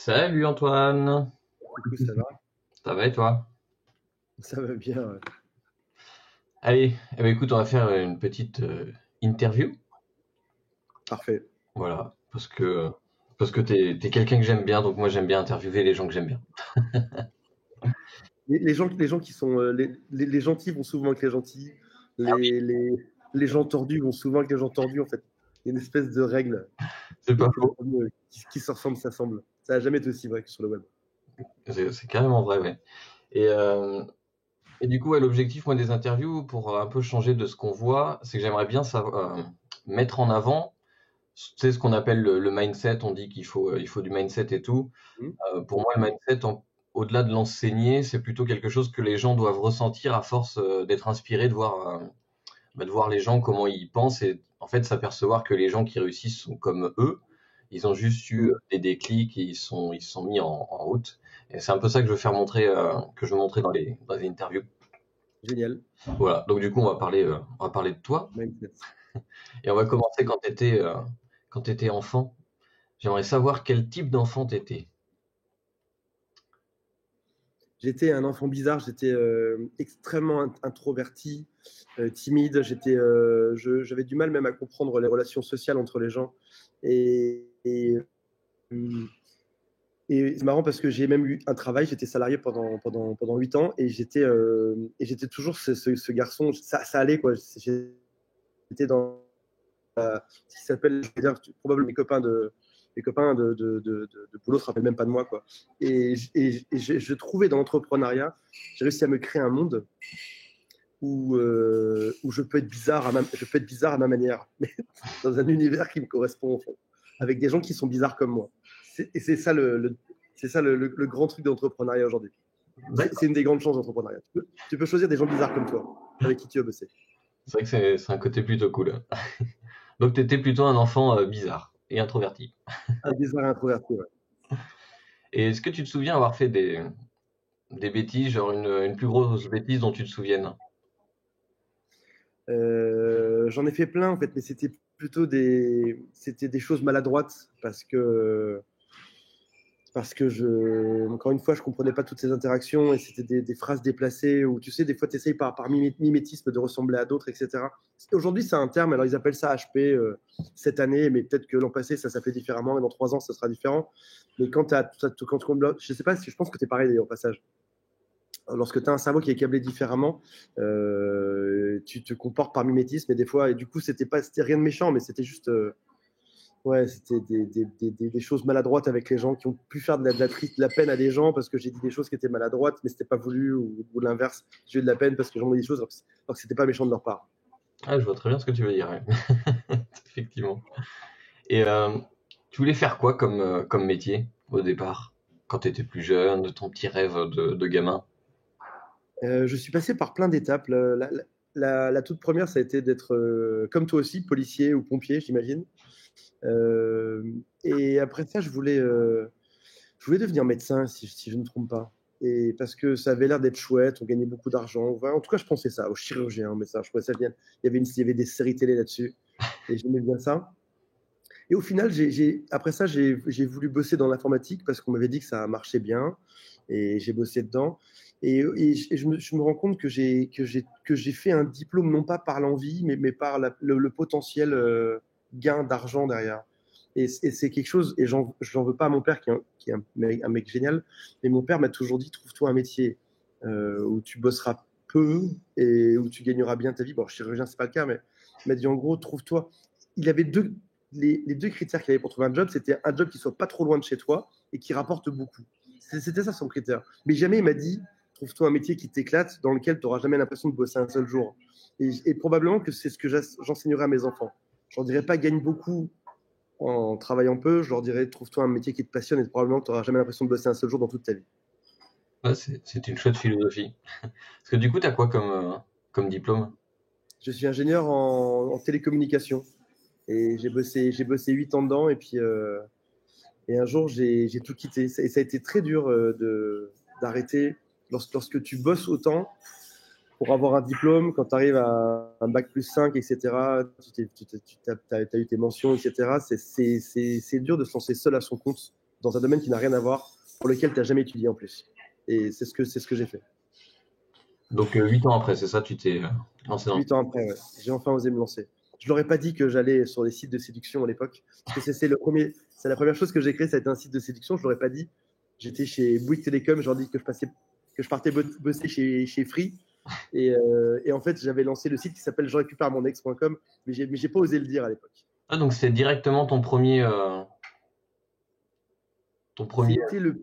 Salut Antoine, Du coup, ça va? ça va et toi? Ça va bien, ouais. Allez, écoute, on va faire une petite interview. Parfait. Voilà, parce que t'es quelqu'un que j'aime bien, donc moi j'aime bien interviewer les gens que j'aime bien. Les gens qui sont les gentils vont souvent avec les gentils. Les, les, les gens tordus vont souvent avec les gens tordus, en fait. Il y a une espèce de règle C'est pas faux. qui se ressemble, s'assemble. Ça n'a jamais été aussi vrai que sur le web. C'est carrément vrai, ouais. Et, euh, et du coup, ouais, l'objectif, moi, des interviews, pour un peu changer de ce qu'on voit, c'est que j'aimerais bien mettre en avant, tu sais, ce qu'on appelle le mindset. On dit qu'il faut du mindset et tout. Hmm. Pour moi, le mindset, au-delà de l'enseigner, c'est plutôt quelque chose que les gens doivent ressentir à force d'être inspirés, de voir les gens comment ils pensent et en fait s'apercevoir que les gens qui réussissent sont comme eux. Ils ont juste eu des déclics et ils se sont mis en route. Et c'est un peu ça que je veux faire montrer, que je veux montrer dans les interviews. Génial. Voilà. Donc du coup, on va parler de toi Mindset. et on va commencer quand t'étais enfant. J'aimerais savoir quel type d'enfant t'étais. J'étais un enfant bizarre, j'étais extrêmement introverti, timide. J'avais du mal même à comprendre les relations sociales entre les gens. Et Et c'est marrant parce que j'ai même eu un travail, j'étais salarié pendant 8 ans et j'étais toujours ce garçon, ça allait quoi. J'étais dans ce qui s'appelle, je veux dire, probablement mes copains de boulot ne se rappellent même pas de moi quoi. Et je trouvais dans l'entrepreneuriat, j'ai réussi à me créer un monde où je peux être bizarre à ma manière, mais dans un univers qui me correspond au fond, avec des gens qui sont bizarres comme moi. Et c'est ça le grand truc d'entrepreneuriat aujourd'hui. C'est D'accord. une des grandes chances d'entrepreneuriat. Tu peux choisir des gens bizarres comme toi, avec qui tu veux bosser. C'est vrai que c'est un côté plutôt cool. Donc t'étais plutôt un enfant bizarre et introverti. Un bizarre et introverti, ouais. Et est-ce que tu te souviens avoir fait des bêtises, genre une plus grosse bêtise dont tu te souviennes? J'en ai fait plein en fait, mais c'était des choses maladroites parce que encore une fois, je comprenais pas toutes ces interactions et c'était des phrases déplacées où tu sais, des fois, tu essayes par mimétisme de ressembler à d'autres, etc. Aujourd'hui, c'est un terme, alors ils appellent ça HP cette année, mais peut-être que l'an passé, ça s'appelait différemment et dans 3 ans, ça sera différent. Mais je sais pas si je pense que tu es pareil d'ailleurs au passage. Lorsque tu as un cerveau qui est câblé différemment, tu te comportes par mimétisme et des fois, et du coup, c'était rien de méchant, mais c'était juste. Ouais, c'était des choses maladroites avec les gens qui ont pu faire de la peine à des gens parce que j'ai dit des choses qui étaient maladroites, mais c'était pas voulu, ou l'inverse. J'ai eu de la peine parce que les gens m'ont dit des choses alors que c'était pas méchant de leur part. Ah, je vois très bien ce que tu veux dire, ouais. Effectivement. Et tu voulais faire quoi comme métier au départ, quand tu étais plus jeune, de ton petit rêve de gamin? Je suis passé par plein d'étapes. La toute première, ça a été d'être, comme toi aussi, policier ou pompier, j'imagine. Euh, et après ça, je voulais devenir médecin, si je ne me trompe pas. Et parce que ça avait l'air d'être chouette, on gagnait beaucoup d'argent. Enfin, en tout cas, je pensais ça, au chirurgien, médecin. Je trouvais ça bien. Il y avait des séries télé là-dessus. Et j'aimais bien ça. Et au final, après ça, j'ai voulu bosser dans l'informatique parce qu'on m'avait dit que ça marchait bien. Et j'ai bossé dedans. Et je me rends compte que j'ai fait un diplôme non pas par l'envie, mais par le potentiel gain d'argent derrière. Et c'est quelque chose, et j'en veux pas à mon père qui est un mec génial, mais mon père m'a toujours dit, trouve-toi un métier où tu bosseras peu et où tu gagneras bien ta vie. Bon, chirurgien, c'est pas le cas, mais il m'a dit en gros, trouve-toi. Il avait les deux critères qu'il avait pour trouver un job, c'était un job qui soit pas trop loin de chez toi et qui rapporte beaucoup. C'était ça son critère. Mais jamais il m'a dit, trouve-toi un métier qui t'éclate, dans lequel tu n'auras jamais l'impression de bosser un seul jour. Et probablement que c'est ce que j'enseignerai à mes enfants. Je leur dirais pas gagne beaucoup en travaillant peu, je leur dirais trouve-toi un métier qui te passionne et probablement que tu n'auras jamais l'impression de bosser un seul jour dans toute ta vie. Ouais, c'est une chouette philosophie. Parce que du coup, t'as quoi comme diplôme? Je suis ingénieur en télécommunication et j'ai bossé 8 ans dedans et un jour j'ai tout quitté. Et ça a été très dur d'arrêter lorsque tu bosses autant pour avoir un diplôme, quand tu arrives à un bac plus 5, etc., tu as eu tes mentions, etc., c'est dur de se lancer seul à son compte dans un domaine qui n'a rien à voir, pour lequel tu n'as jamais étudié en plus. Et c'est ce que j'ai fait. Donc 8 ans après, c'est ça, tu t'es lancé dans 8 ans après, ouais, j'ai enfin osé me lancer. Je leur ai pas dit que j'allais sur des sites de séduction à l'époque, parce que c'est la première chose que j'ai créée, ça a été un site de séduction. Je leur ai pas dit. J'étais chez Bouygues Télécom, je leur ai dit que je partais bosser chez Free. Et en fait, j'avais lancé le site qui s'appelle je récupère mon ex.com, mais j'ai pas osé le dire à l'époque. Ah, donc c'est directement ton premier, C'était le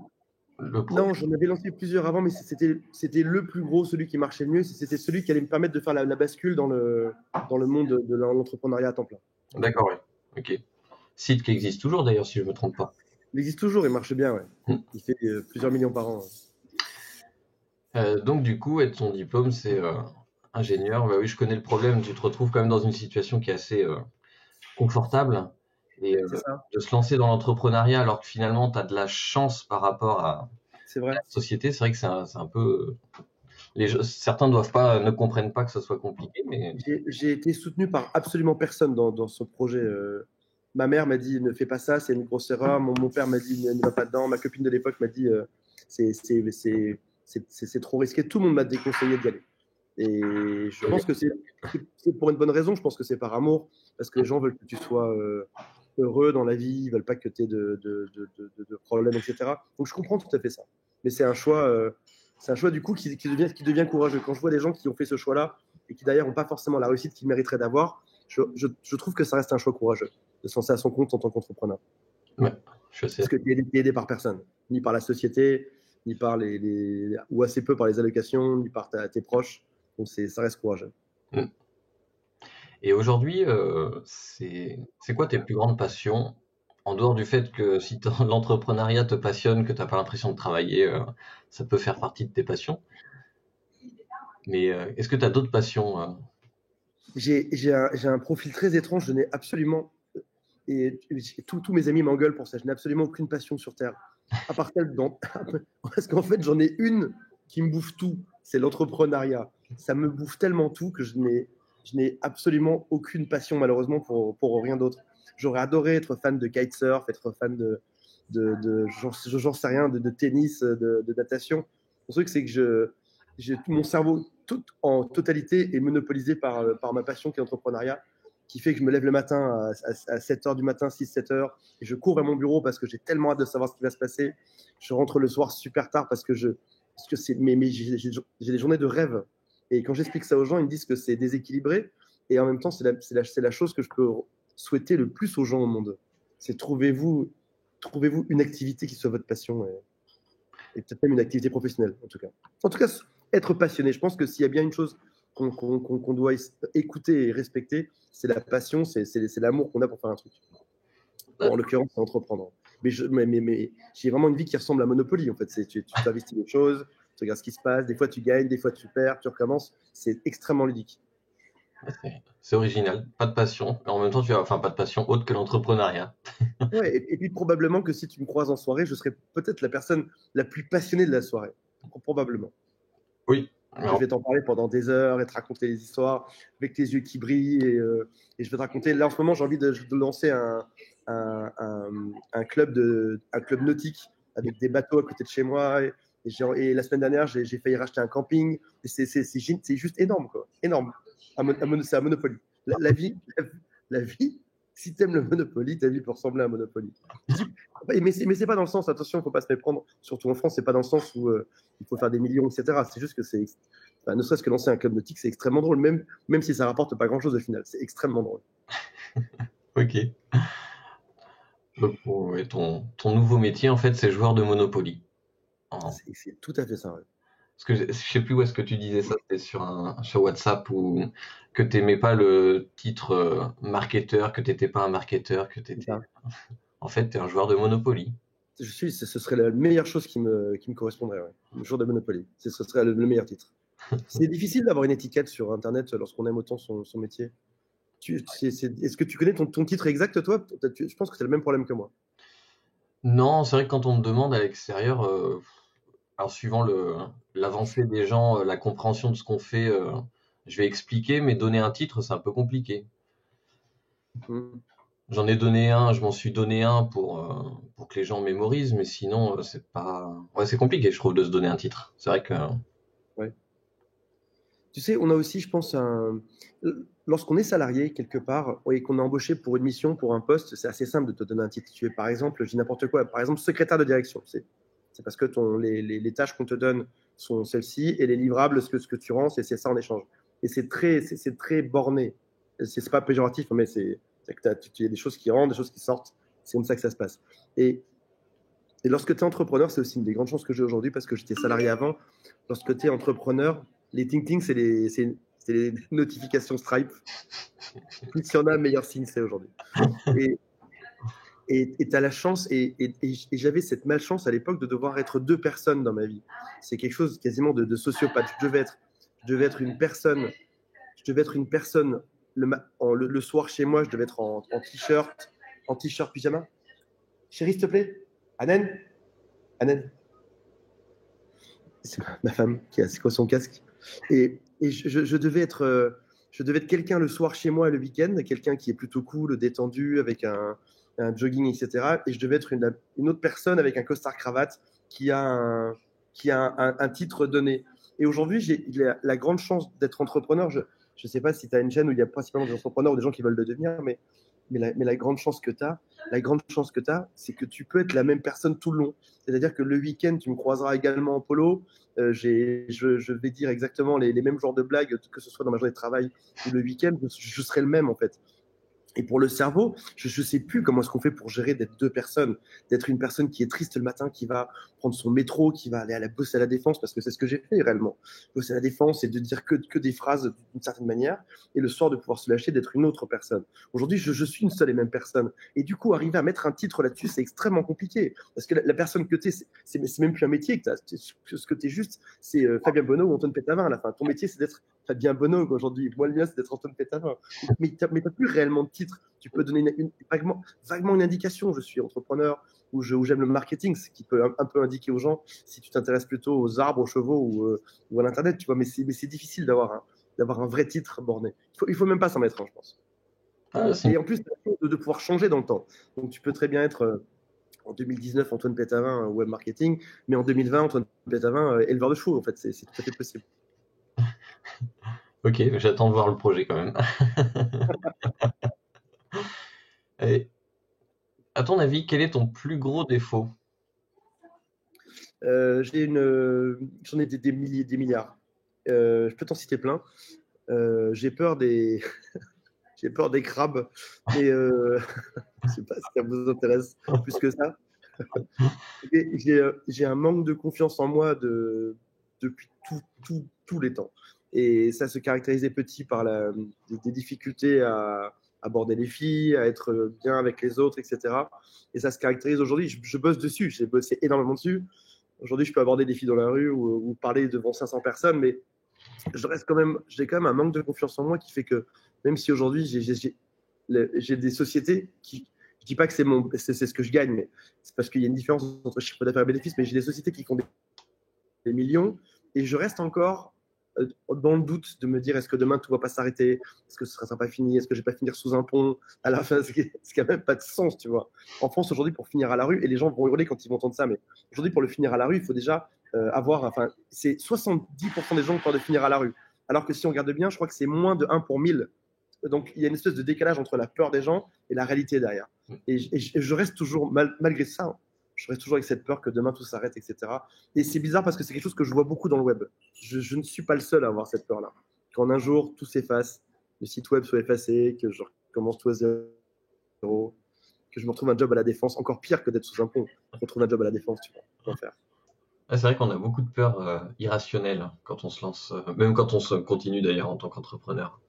le Non, premier. j'en avais lancé plusieurs avant, mais c'était le plus gros, celui qui marchait le mieux. C'était celui qui allait me permettre de faire la bascule dans le monde de l'entrepreneuriat à temps plein. D'accord, ouais. Ok. Site qui existe toujours d'ailleurs, si je me trompe pas. Il existe toujours, il marche bien, ouais. Hmm. Il fait plusieurs millions par an. Donc du coup, ton diplôme, c'est ingénieur. Bah oui, je connais le problème. Tu te retrouves quand même dans une situation qui est assez confortable. Et C'est ça, de se lancer dans l'entrepreneuriat alors que finalement, tu as de la chance par rapport à c'est vrai. la société, c'est vrai que c'est un peu... certains ne comprennent pas que ce soit compliqué, mais... J'ai été soutenu par absolument personne dans ce projet. Ma mère m'a dit ne fais pas ça, c'est une grosse erreur. Mon père m'a dit ne va pas dedans. Ma copine de l'époque m'a dit c'est trop risqué. Tout le monde m'a déconseillé d'y aller. Et je pense que c'est pour une bonne raison. Je pense que c'est par amour, parce que les gens veulent que tu sois heureux dans la vie, ils veulent pas que tu aies de problèmes, etc. Donc je comprends tout à fait ça. Mais c'est un choix du coup qui devient courageux. Quand je vois des gens qui ont fait ce choix-là et qui d'ailleurs n'ont pas forcément la réussite qu'ils mériteraient d'avoir, je trouve que ça reste un choix courageux de se lancer à son compte en tant qu'entrepreneur. Ouais, je sais. Parce que tu es aidé par personne, ni par la société, ni par ou assez peu par les allocations, ni par tes proches. Donc ça reste courageux. Mm. Et aujourd'hui, c'est quoi tes plus grandes passions? En dehors du fait que si l'entrepreneuriat te passionne, que tu n'as pas l'impression de travailler, ça peut faire partie de tes passions. Mais est-ce que tu as d'autres passions? J'ai un profil très étrange. Je n'ai absolument, et tous mes amis m'engueulent pour ça, je n'ai absolument aucune passion sur Terre. À part celle parce qu'en fait, j'en ai une qui me bouffe tout, c'est l'entrepreneuriat. Ça me bouffe tellement tout que je n'ai absolument aucune passion, malheureusement, pour rien d'autre. J'aurais adoré être fan de kitesurf, être fan j'en sais rien, de tennis, de natation. Le truc, c'est que mon cerveau, tout en totalité, est monopolisé par ma passion qui est l'entrepreneuriat, qui fait que je me lève le matin à 7h du matin, 6-7 heures, et je cours à mon bureau parce que j'ai tellement hâte de savoir ce qui va se passer. Je rentre le soir super tard parce que mais j'ai des journées de rêve. Et quand j'explique ça aux gens, ils me disent que c'est déséquilibré. Et en même temps, c'est la chose que je peux souhaiter le plus aux gens au monde. C'est trouvez-vous une activité qui soit votre passion et peut-être même une activité professionnelle, en tout cas. En tout cas, être passionné. Je pense que s'il y a bien une chose qu'on doit écouter et respecter, c'est la passion, c'est l'amour qu'on a pour faire un truc. Bon, en l'occurrence, c'est entreprendre. Mais j'ai vraiment une vie qui ressemble à Monopoly, en fait. Tu t'investis des choses, tu regardes ce qui se passe, des fois tu gagnes, des fois tu perds, tu recommences. C'est extrêmement ludique. C'est original, pas de passion. Mais en même temps, enfin, pas de passion autre que l'entrepreneuriat. Ouais, et puis probablement que si tu me croises en soirée, je serai peut-être la personne la plus passionnée de la soirée. Probablement. Oui. Je vais t'en parler pendant des heures et te raconter les histoires avec tes yeux qui brillent. Et je vais te raconter. Là, en ce moment, j'ai envie de lancer un club nautique avec des bateaux à côté de chez moi. Et la semaine dernière, j'ai failli racheter un camping. Et c'est juste énorme, quoi. Énorme. C'est un Monopoly. La vie, si tu aimes le Monopoly, ta vie peut ressembler à un Monopoly. Mais c'est pas dans le sens, attention, il ne faut pas se méprendre, surtout en France, c'est pas dans le sens où il faut faire des millions, etc. C'est juste que ne serait-ce que lancer un club nautique, c'est extrêmement drôle, même si ça rapporte pas grand-chose au final. C'est extrêmement drôle. Ok. Donc, ouais, ton nouveau métier, en fait, c'est joueur de Monopoly. C'est tout à fait ça. Ouais. Parce que je sais plus où est-ce que tu disais ça, c'était sur WhatsApp ou que t'aimais pas le titre marketeur, que t'étais pas un marketeur, que t'étais. En fait, t'es un joueur de Monopoly. Ce serait la meilleure chose qui me correspondrait. Ouais. Le joueur de Monopoly. Ce serait le meilleur titre. C'est difficile d'avoir une étiquette sur Internet lorsqu'on aime autant son métier. Est-ce que tu connais ton titre exact, toi? Je pense que c'est le même problème que moi. Non, c'est vrai que quand on me demande à l'extérieur, alors suivant l'avancée des gens, la compréhension de ce qu'on fait, je vais expliquer, mais donner un titre, c'est un peu compliqué. J'en ai donné un, je m'en suis donné un pour que les gens mémorisent, mais sinon, c'est pas. Ouais, c'est compliqué, je trouve, de se donner un titre. C'est vrai que. Ouais. Tu sais, on a aussi, je pense, lorsqu'on est salarié quelque part et qu'on est embauché pour une mission, pour un poste, c'est assez simple de te donner un titre. Tu es, par exemple, je dis n'importe quoi, par exemple, secrétaire de direction. C'est parce que les tâches qu'on te donne sont celles-ci et les livrables, ce que tu rends, c'est ça en échange. Et c'est très borné. C'est pas péjoratif, mais c'est que il y a des choses qui rentrent, des choses qui sortent. C'est comme ça que ça se passe. Et, et lorsque tu es entrepreneur, c'est aussi une des grandes chances que j'ai aujourd'hui parce que j'étais salarié avant. Lorsque tu es entrepreneur, les ting-ting, c'est les notifications Stripe. Plus il y en a, meilleur signe c'est aujourd'hui. Et tu as la chance, et j'avais cette malchance à l'époque de devoir être deux personnes dans ma vie. C'est quelque chose quasiment de sociopathe. Je devais être une personne, le soir chez moi, je devais être en t-shirt pyjama. Chérie, s'il te plaît. Anen, Anen, c'est ma femme qui a son casque. Et je devais être quelqu'un le soir chez moi le week-end, quelqu'un qui est plutôt cool, détendu, avec un jogging, etc. Et je devais être une autre personne avec un costard cravate qui a un titre donné. Et aujourd'hui, j'ai la grande chance d'être entrepreneur. Je ne sais pas si tu as une chaîne où il y a principalement des entrepreneurs ou des gens qui veulent le devenir, mais la grande chance que tu as, c'est que tu peux être la même personne tout le long. C'est-à-dire que le week-end, tu me croiseras également en polo. Je vais dire exactement les mêmes genres de blagues, que ce soit dans ma journée de travail ou le week-end, je serai le même en fait. Et pour le cerveau, je ne sais plus comment est-ce qu'on fait pour gérer d'être deux personnes, d'être une personne qui est triste le matin, qui va prendre son métro, qui va aller à la bosse à la défense, parce que c'est ce que j'ai fait réellement. Bosser à la défense et de dire que des phrases d'une certaine manière, et le soir de pouvoir se lâcher, d'être une autre personne. Aujourd'hui, je suis une seule et même personne. Et du coup, arriver à mettre un titre là-dessus, c'est extrêmement compliqué. Parce que la personne que tu es, c'est même plus un métier que tu as. Ce que tu es juste, c'est Fabien Bonneau ou Antoine Pétavin à la fin. Ton métier, c'est d'être Fabien Bonneau aujourd'hui. Moi, le mien, c'est d'être Antoine Pétavin. Mais tu n'as plus réellement de titre. Tu peux donner vaguement une indication. Je suis entrepreneur ou j'aime le marketing, ce qui peut un peu indiquer aux gens si tu t'intéresses plutôt aux arbres, aux chevaux ou à l'Internet. Tu vois, mais c'est difficile d'avoir un vrai titre borné. Il faut même pas s'en mettre un, je pense. Ah, Et en plus, de pouvoir changer dans le temps. Donc, tu peux très bien être en 2019 Antoine Pétavin web marketing, mais en 2020 Antoine Pétavin éleveur de chevaux. En fait, c'est tout à fait possible. Ok, j'attends de voir le projet quand même. Et, à ton avis, quel est ton plus gros défaut? J'en ai des milliers, des milliards. Je peux t'en citer plein. J'ai peur des, j'ai peur des crabes, mais je sais pas si ça vous intéresse plus que ça. J'ai un manque de confiance en moi depuis tous les temps. Et ça se caractérisait petit par des difficultés à aborder les filles, à être bien avec les autres, etc. Et ça se caractérise aujourd'hui. Je bosse dessus, j'ai bossé énormément dessus. Aujourd'hui, je peux aborder des filles dans la rue ou parler devant 500 personnes, mais j'ai quand même un manque de confiance en moi qui fait que même si aujourd'hui j'ai des sociétés qui, je dis pas que c'est ce que je gagne, mais c'est parce qu'il y a une différence entre chiffre d'affaires et bénéfice, mais j'ai des sociétés qui font des millions et je reste encore dans le doute de me dire est-ce que demain tout va pas s'arrêter, est-ce que ce sera pas fini, est-ce que je vais pas finir sous un pont à la fin, ce qui n'a même pas de sens, tu vois. En France aujourd'hui, pour finir à la rue, et les gens vont hurler quand ils vont entendre ça, mais aujourd'hui pour le finir à la rue, il faut déjà c'est 70% des gens qui ont peur de finir à la rue. Alors que si on regarde bien, je crois que c'est moins de 1 pour 1000. Donc il y a une espèce de décalage entre la peur des gens et la réalité derrière. Et je reste toujours, malgré ça, je reste toujours avec cette peur que demain tout s'arrête, etc. Et c'est bizarre parce que c'est quelque chose que je vois beaucoup dans le web. Je ne suis pas le seul à avoir cette peur-là. Quand un jour tout s'efface, le site web soit effacé, que je recommence tout à zéro, que je me retrouve un job à la défense, encore pire que d'être sous un pont, je retrouve un job à la défense, tu vois, comment faire. Ah, c'est vrai qu'on a beaucoup de peurs irrationnelles quand on se lance, même quand on se continue d'ailleurs en tant qu'entrepreneur.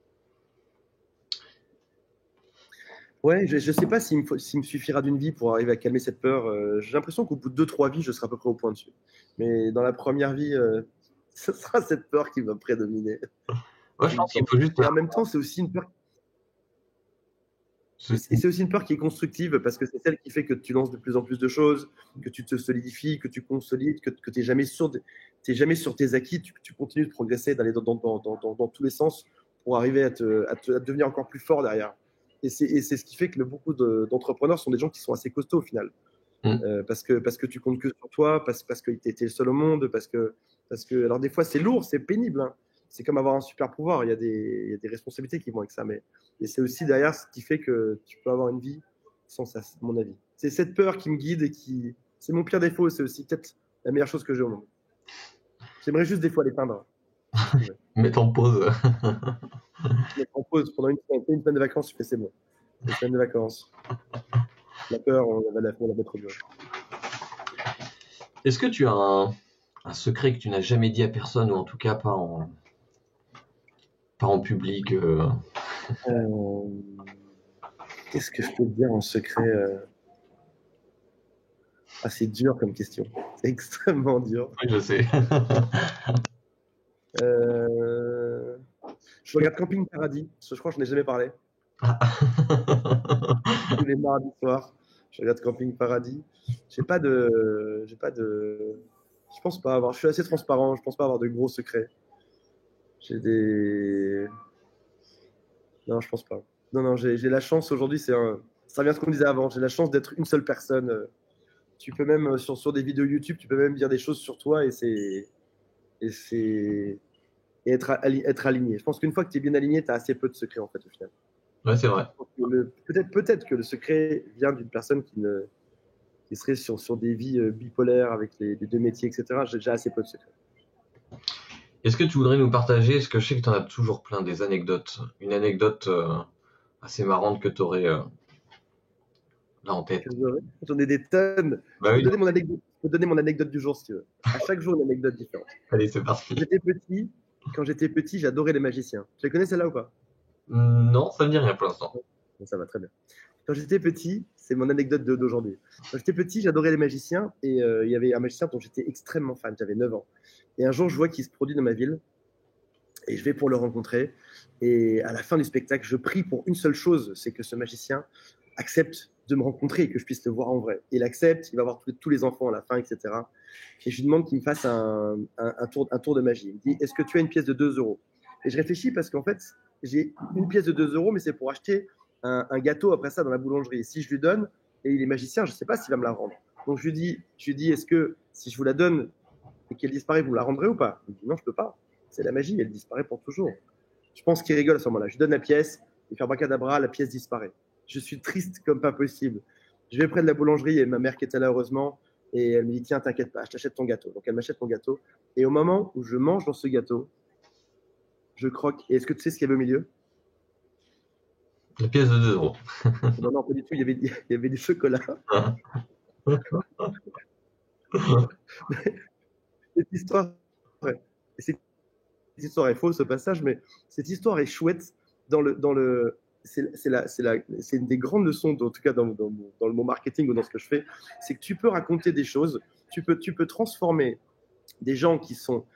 Ouais, je ne sais pas s'il me suffira d'une vie pour arriver à calmer cette peur. J'ai l'impression qu'au bout de 2, 3 vies, je serai à peu près au point dessus. Mais dans la première vie, ce sera cette peur qui va prédominer Moi, je tout le pense qu'il temps. faut juste. Et en même temps, c'est aussi une peur. Et c'est aussi une peur qui est constructive parce que c'est celle qui fait que tu lances de plus en plus de choses, que tu te solidifies, que tu consolides, que tu n'es jamais sur tes acquis, tu continues de progresser, d'aller dans tous les sens pour arriver à devenir encore plus fort derrière. Et c'est ce qui fait que beaucoup d'entrepreneurs sont des gens qui sont assez costauds au final. Parce que tu comptes que sur toi, parce que tu étais le seul au monde, alors des fois c'est lourd, c'est pénible, hein. C'est comme avoir un super pouvoir, il y a des responsabilités qui vont avec ça, mais et c'est aussi derrière ce qui fait que tu peux avoir une vie sans ça, c'est mon avis. C'est cette peur qui me guide et c'est mon pire défaut, c'est aussi peut-être la meilleure chose que j'ai au monde. J'aimerais juste des fois l'éteindre. Mettre en pause. Mettre en pause pendant une semaine de vacances, je fais c'est bon. Une semaine de vacances. La peur, on la met trop dur. Est-ce que tu as un secret que tu n'as jamais dit à personne, ou en tout cas pas en public Qu'est-ce que je peux te dire en secret c'est dur comme question. C'est extrêmement dur. Oui, je sais. Je regarde Camping Paradis, parce que je crois que je n'ai jamais parlé. Tous les mardis soirs, je regarde Camping Paradis. Je pense pas avoir. Je suis assez transparent. Je pense pas avoir de gros secrets. Non, je pense pas. Non, j'ai la chance aujourd'hui. Ça revient à ce qu'on disait avant. J'ai la chance d'être une seule personne. Tu peux même sur des vidéos YouTube, tu peux même dire des choses sur toi et être aligné. Je pense qu'une fois que tu es bien aligné, tu as assez peu de secrets en fait au final. Ouais, c'est vrai. Peut-être que le secret vient d'une personne qui serait sur des vies bipolaires avec les deux métiers, etc. J'ai déjà assez peu de secrets. Est-ce que tu voudrais nous partager, est-ce que je sais que tu en as toujours plein, des anecdotes, une anecdote assez marrante que tu aurais là en tête? J'en ai des tonnes. Bah oui. Je peux donner mon anecdote du jour si tu veux. À chaque jour, une anecdote différente. Allez, c'est parti. Quand j'étais petit, j'adorais les magiciens. Tu les connais celle-là ou pas? Non, ça me dit rien pour l'instant. Bon, ça va très bien. Quand j'étais petit, c'est mon anecdote d'aujourd'hui. Quand j'étais petit, j'adorais les magiciens et il y avait un magicien dont j'étais extrêmement fan. J'avais 9 ans. Et un jour, je vois qu'il se produit dans ma ville et je vais pour le rencontrer. Et à la fin du spectacle, je prie pour une seule chose, c'est que ce magicien accepte de me rencontrer et que je puisse le voir en vrai. Il accepte, il va voir tous les enfants à la fin, etc. Et je lui demande qu'il me fasse un tour de magie. Il me dit, est-ce que tu as une pièce de 2 euros? Et je réfléchis parce qu'en fait, j'ai une pièce de 2 euros, mais c'est pour acheter un gâteau après ça dans la boulangerie. Et si je lui donne, et il est magicien, je ne sais pas s'il va me la rendre. Donc je lui dis, est-ce que si je vous la donne et qu'elle disparaît, vous me la rendrez ou pas? Il me dit, non, je ne peux pas. C'est la magie, elle disparaît pour toujours. Je pense qu'il rigole à ce moment-là. Je lui donne la pièce, il fait abracadabra, la pièce disparaît. Je suis triste comme pas possible. Je vais près de la boulangerie et ma mère qui était là heureusement, et elle me dit, tiens, t'inquiète pas, je t'achète ton gâteau. Donc elle m'achète mon gâteau. Et au moment où je mange dans ce gâteau, je croque. Et est-ce que tu sais ce qu'il y avait au milieu? La pièce de 2 euros. Non, pas du tout. Il y avait du chocolat. Cette histoire, ouais. Cette histoire est fausse, ce passage, mais cette histoire est chouette c'est une des grandes leçons, en tout cas dans le mot marketing ou dans ce que je fais, c'est que tu peux raconter des choses, tu peux transformer des gens qui sont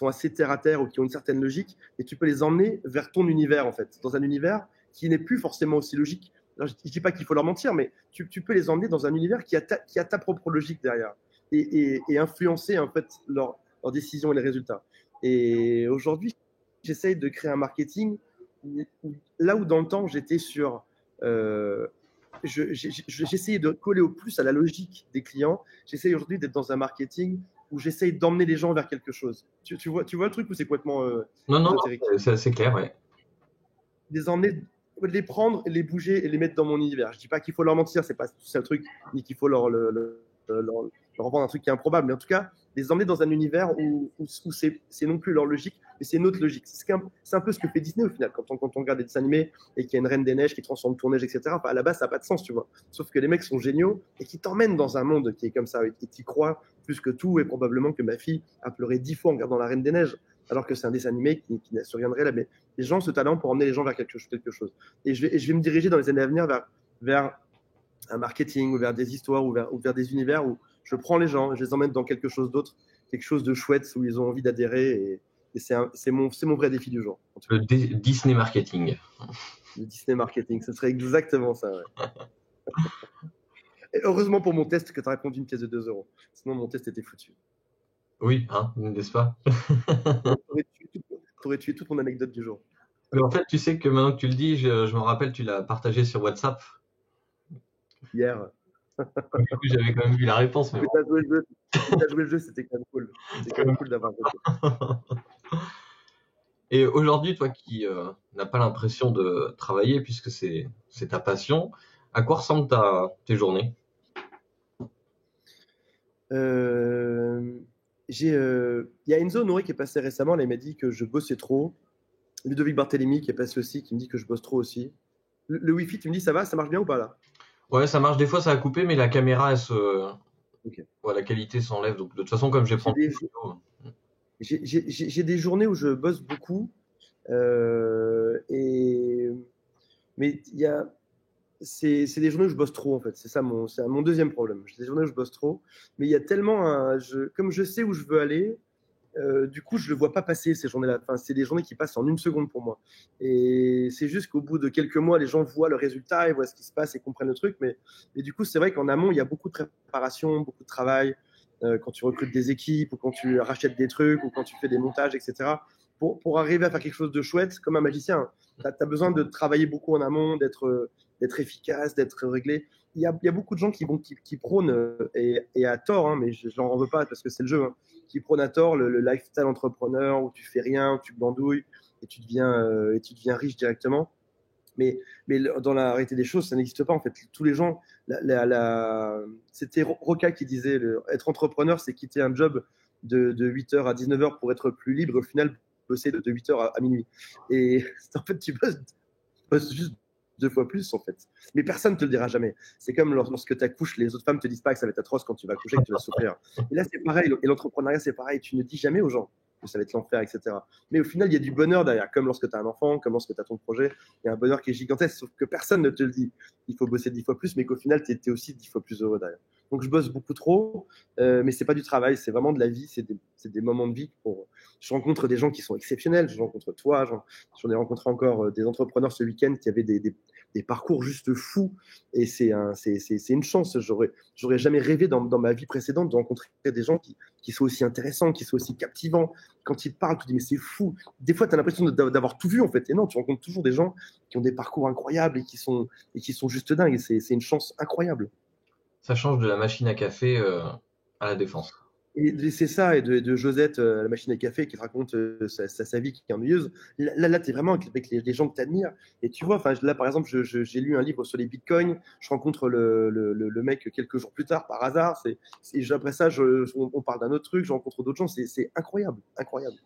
assez terre à terre ou qui ont une certaine logique, et tu peux les emmener vers ton univers en fait, dans un univers qui n'est plus forcément aussi logique. Alors, je dis pas qu'il faut leur mentir, mais tu peux les emmener dans un univers qui a ta propre logique derrière et influencer en fait leurs décisions et les résultats. Et aujourd'hui, j'essaye de créer un marketing là où dans le temps j'étais sur j'essayais de coller au plus à la logique des clients. J'essaye aujourd'hui d'être dans un marketing où j'essaye d'emmener les gens vers quelque chose. Tu vois le truc ou c'est complètement Non, c'est assez clair, ouais. Les emmener, les prendre, les bouger et les mettre dans mon univers. Je dis pas qu'il faut leur mentir, c'est pas ça le truc, ni qu'il faut leur vendre un truc qui est improbable, mais en tout cas, les emmener dans un univers où c'est non plus leur logique, mais c'est notre logique. C'est un peu ce que fait Disney au final, quand on regarde des dessins animés et qu'il y a une reine des neiges qui transforme tout en neige, etc. Enfin, à la base, ça n'a pas de sens, tu vois. Sauf que les mecs sont géniaux et qui t'emmènent dans un monde qui est comme ça et qui croient plus que tout, et probablement que ma fille a pleuré 10 fois en regardant la reine des neiges, alors que c'est un dessin animé qui ne surviendrait là. Mais les gens ont ce talent pour emmener les gens vers quelque chose. Et je vais me diriger dans les années à venir vers un marketing ou vers des histoires ou vers des univers où je prends les gens, je les emmène dans quelque chose d'autre, quelque chose de chouette où ils ont envie d'adhérer. Et c'est mon vrai défi du jour. Le Disney marketing. Le Disney marketing, ce serait exactement ça. Ouais. Et heureusement pour mon test que tu as répondu une pièce de 2 euros. Sinon, mon test était foutu. Oui, hein, n'est-ce pas? Tu aurais tué toute mon anecdote du jour. Mais en fait, tu sais que maintenant que tu le dis, je me rappelle, tu l'as partagé sur WhatsApp. hier. Du coup, j'avais quand même vu la réponse, mais Mais bon. t'as joué le jeu, t'as joué le jeu, c'était quand même cool. C'était quand même cool d'avoir joué. Et aujourd'hui, toi qui n'as pas l'impression de travailler puisque c'est ta passion, à quoi ressemblent tes journées? Euh, il y a Enzo Honoré qui est passé récemment, là, il m'a dit que je bossais trop. Ludovic Barthélémy qui est passé aussi, qui me dit que je bosse trop aussi. Le Wi-Fi, tu me dis ça va, ça marche bien ou pas là? Ouais, ça marche. Des fois, ça a coupé, mais la caméra, Ok. ouais, la qualité s'enlève. Donc, de toute façon, comme je vais J'ai prendre des, une photo. j'ai des journées où je bosse beaucoup, et mais c'est des journées où je bosse trop en fait. C'est mon deuxième problème. J'ai des journées où je bosse trop, mais il y a tellement comme je sais où je veux aller, du coup, je ne le vois pas passer ces journées-là. Enfin, c'est des journées qui passent en une seconde pour moi. Et c'est juste qu'au bout de quelques mois, les gens voient le résultat, ils voient ce qui se passe et comprennent le truc. Mais du coup, c'est vrai qu'en amont, il y a beaucoup de préparation, beaucoup de travail. Quand tu recrutes des équipes, ou quand tu rachètes des trucs, ou quand tu fais des montages, etc. Pour arriver à faire quelque chose de chouette, comme un magicien, tu as besoin de travailler beaucoup en amont, d'être efficace, d'être réglé. Il y a beaucoup de gens qui prônent, et à tort, hein, mais je n'en veux pas parce que c'est le jeu, hein, qui prône à tort le lifestyle entrepreneur où tu fais rien, où tu glandouilles et tu deviens riche directement. Mais dans la réalité des choses, ça n'existe pas en fait. Tous les gens, c'était Roca qui disait être entrepreneur, c'est quitter un job de 8h à 19h pour être plus libre, au final, bosser de 8h à minuit. Et en fait, tu bosses juste deux fois plus en fait. Mais personne ne te le dira jamais. C'est comme lorsque tu accouches, les autres femmes te disent pas que ça va être atroce quand tu vas accoucher, que tu vas souffrir. Et là, c'est pareil. Et l'entrepreneuriat, c'est pareil. Tu ne dis jamais aux gens que ça va être l'enfer, etc. Mais au final, il y a du bonheur derrière, comme lorsque tu as un enfant, comme lorsque tu as ton projet. Il y a un bonheur qui est gigantesque, sauf que personne ne te le dit. Il faut bosser 10 fois plus, mais qu'au final, tu es aussi 10 fois plus heureux derrière. Donc, je bosse beaucoup trop, mais c'est pas du travail, c'est vraiment de la vie, c'est des moments de vie. Je rencontre des gens qui sont exceptionnels. Je rencontre toi, j'en ai rencontré encore des entrepreneurs ce week-end qui avaient des parcours juste fous. Et c'est une chance. J'aurais jamais rêvé dans ma vie précédente de rencontrer des gens qui sont aussi intéressants, qui sont aussi captivants. Quand ils te parlent, tu te dis, mais c'est fou. Des fois, tu as l'impression d'avoir tout vu, en fait. Et non, tu rencontres toujours des gens qui ont des parcours incroyables et qui sont juste dingues. Et c'est une chance incroyable. Ça change de la machine à café à la défense. Et c'est ça, et de Josette, la machine à café, qui te raconte sa vie qui est ennuyeuse. Là tu es vraiment avec les gens que tu admires. Et tu vois, là, par exemple, j'ai lu un livre sur les bitcoins. Je rencontre le mec quelques jours plus tard, par hasard. Après ça, on parle d'un autre truc, je rencontre d'autres gens. C'est incroyable, incroyable.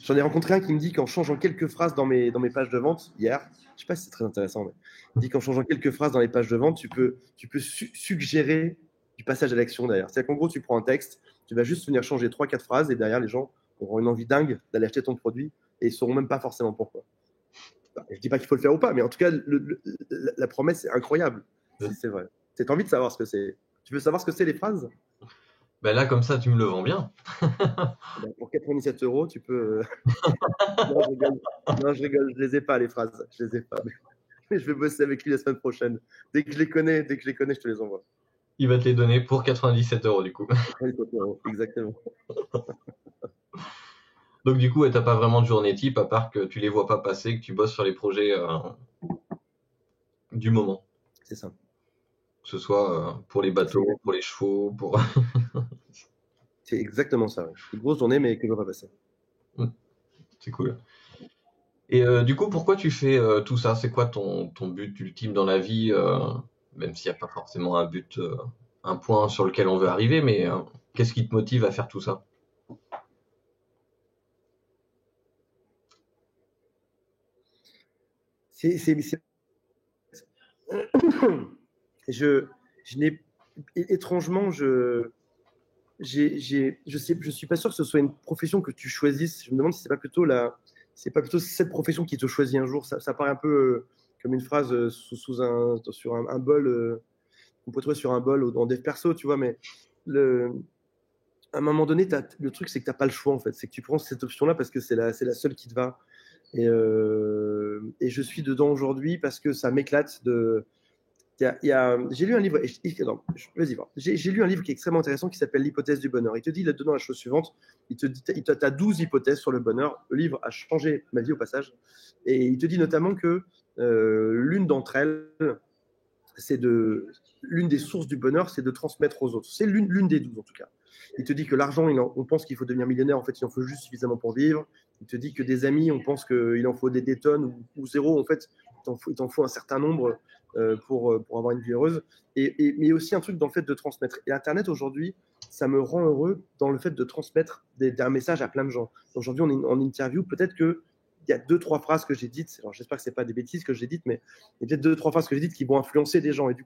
J'en ai rencontré un qui me dit qu'en changeant quelques phrases dans mes pages de vente, hier, je sais pas si c'est très intéressant, mais il dit qu'en changeant quelques phrases dans les pages de vente, tu peux suggérer du passage à l'action derrière. C'est-à-dire qu'en gros, tu prends un texte, tu vas juste venir changer 3-4 phrases et derrière, les gens auront une envie dingue d'aller acheter ton produit et ils sauront même pas forcément pourquoi. Je dis pas qu'il faut le faire ou pas, mais en tout cas, la promesse est incroyable, si c'est vrai. Tu as envie de savoir ce que c'est. Tu veux savoir ce que c'est les phrases? Ben là, comme ça, tu me le vends bien. Eh ben, pour 97 euros, tu peux. Non, je rigole. Non, je rigole, je les ai pas, les phrases. Je les ai pas. Mais je vais bosser avec lui la semaine prochaine. Dès que je les connais, je te les envoie. Il va te les donner pour 97 € du coup. 97 euros, exactement. Donc du coup, ouais, t'as pas vraiment de journée type à part que tu les vois pas passer, que tu bosses sur les projets du moment. C'est ça. Que ce soit pour les C'est bateaux, pour exactement, les chevaux, pour... c'est exactement ça. Ouais. Une grosse journée, mais que je ne vais pas passer. C'est cool. Et du coup, pourquoi tu fais tout ça? C'est quoi ton but ultime dans la vie, même s'il n'y a pas forcément un but, un point sur lequel on veut arriver, mais qu'est-ce qui te motive à faire tout ça? C'est. Je, je n'ai étrangement, je suis pas sûr que ce soit une profession que tu choisisses. Je me demande si c'est pas plutôt cette profession qui te choisit un jour. Ça paraît un peu comme une phrase sur un bol, qu'on peut trouver sur un bol ou dans des perso, tu vois. Mais à un moment donné, le truc, c'est que tu n'as pas le choix, en fait. C'est que tu prends cette option-là parce que c'est la seule qui te va. Et je suis dedans aujourd'hui parce que ça m'éclate J'ai lu un livre, non, vas-y, j'ai lu un livre qui est extrêmement intéressant qui s'appelle L'hypothèse du bonheur. Il te dit là-dedans la chose suivante, il te dit, tu as 12 hypothèses sur le bonheur. Le livre a changé ma vie au passage. Et il te dit notamment que l'une d'entre elles, l'une des sources du bonheur, c'est de transmettre aux autres. C'est l'une des 12 en tout cas. Il te dit que l'argent, on pense qu'il faut devenir millionnaire, en fait, il en faut juste suffisamment pour vivre. Il te dit que des amis, on pense qu'il en faut des tonnes ou zéro, en fait, il t'en faut un certain nombre pour avoir une vie heureuse. Mais aussi un truc dans le fait de transmettre. Et Internet, aujourd'hui, ça me rend heureux dans le fait de transmettre un message à plein de gens. Aujourd'hui, on est en interview, peut-être que il y a 2-3 phrases que j'ai dites, alors j'espère que ce n'est pas des bêtises que j'ai dites, mais il y a peut-être 2-3 phrases que j'ai dites qui vont influencer des gens. Et du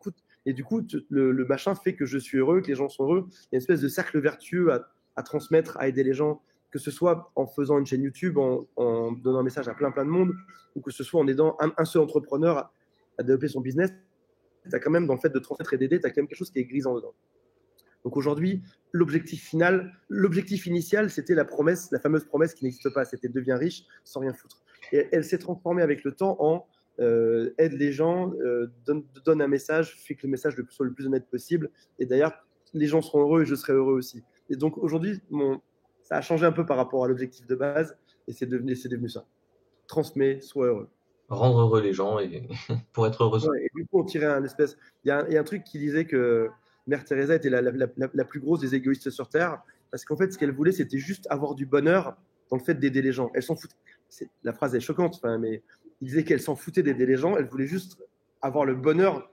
coup le machin fait que je suis heureux, que les gens sont heureux. Il y a une espèce de cercle vertueux à transmettre, à aider les gens, que ce soit en faisant une chaîne YouTube, en donnant un message à plein de monde, ou que ce soit en aidant un seul entrepreneur à développer son business. Tu as quand même, dans le fait de transmettre et d'aider, tu as quand même quelque chose qui est grisant dedans. Donc aujourd'hui, l'objectif initial, c'était la fameuse promesse qui n'existe pas, c'était deviens riche sans rien foutre. Et elle s'est transformée avec le temps en aide les gens, donne un message, fait que le message soit le plus honnête possible. Et d'ailleurs, les gens seront heureux et je serai heureux aussi. Et donc aujourd'hui, ça a changé un peu par rapport à l'objectif de base et c'est devenu ça. Transmets, sois heureux. Rendre heureux les gens et pour être heureux. Ouais, et du coup, on tirait un espèce. Il y a un truc qui disait que Mère Teresa était la plus grosse des égoïstes sur Terre, parce qu'en fait, ce qu'elle voulait, c'était juste avoir du bonheur dans le fait d'aider les gens. Elle s'en foutait. La phrase est choquante, mais il disait qu'elle s'en foutait d'aider les gens, elle voulait juste avoir le bonheur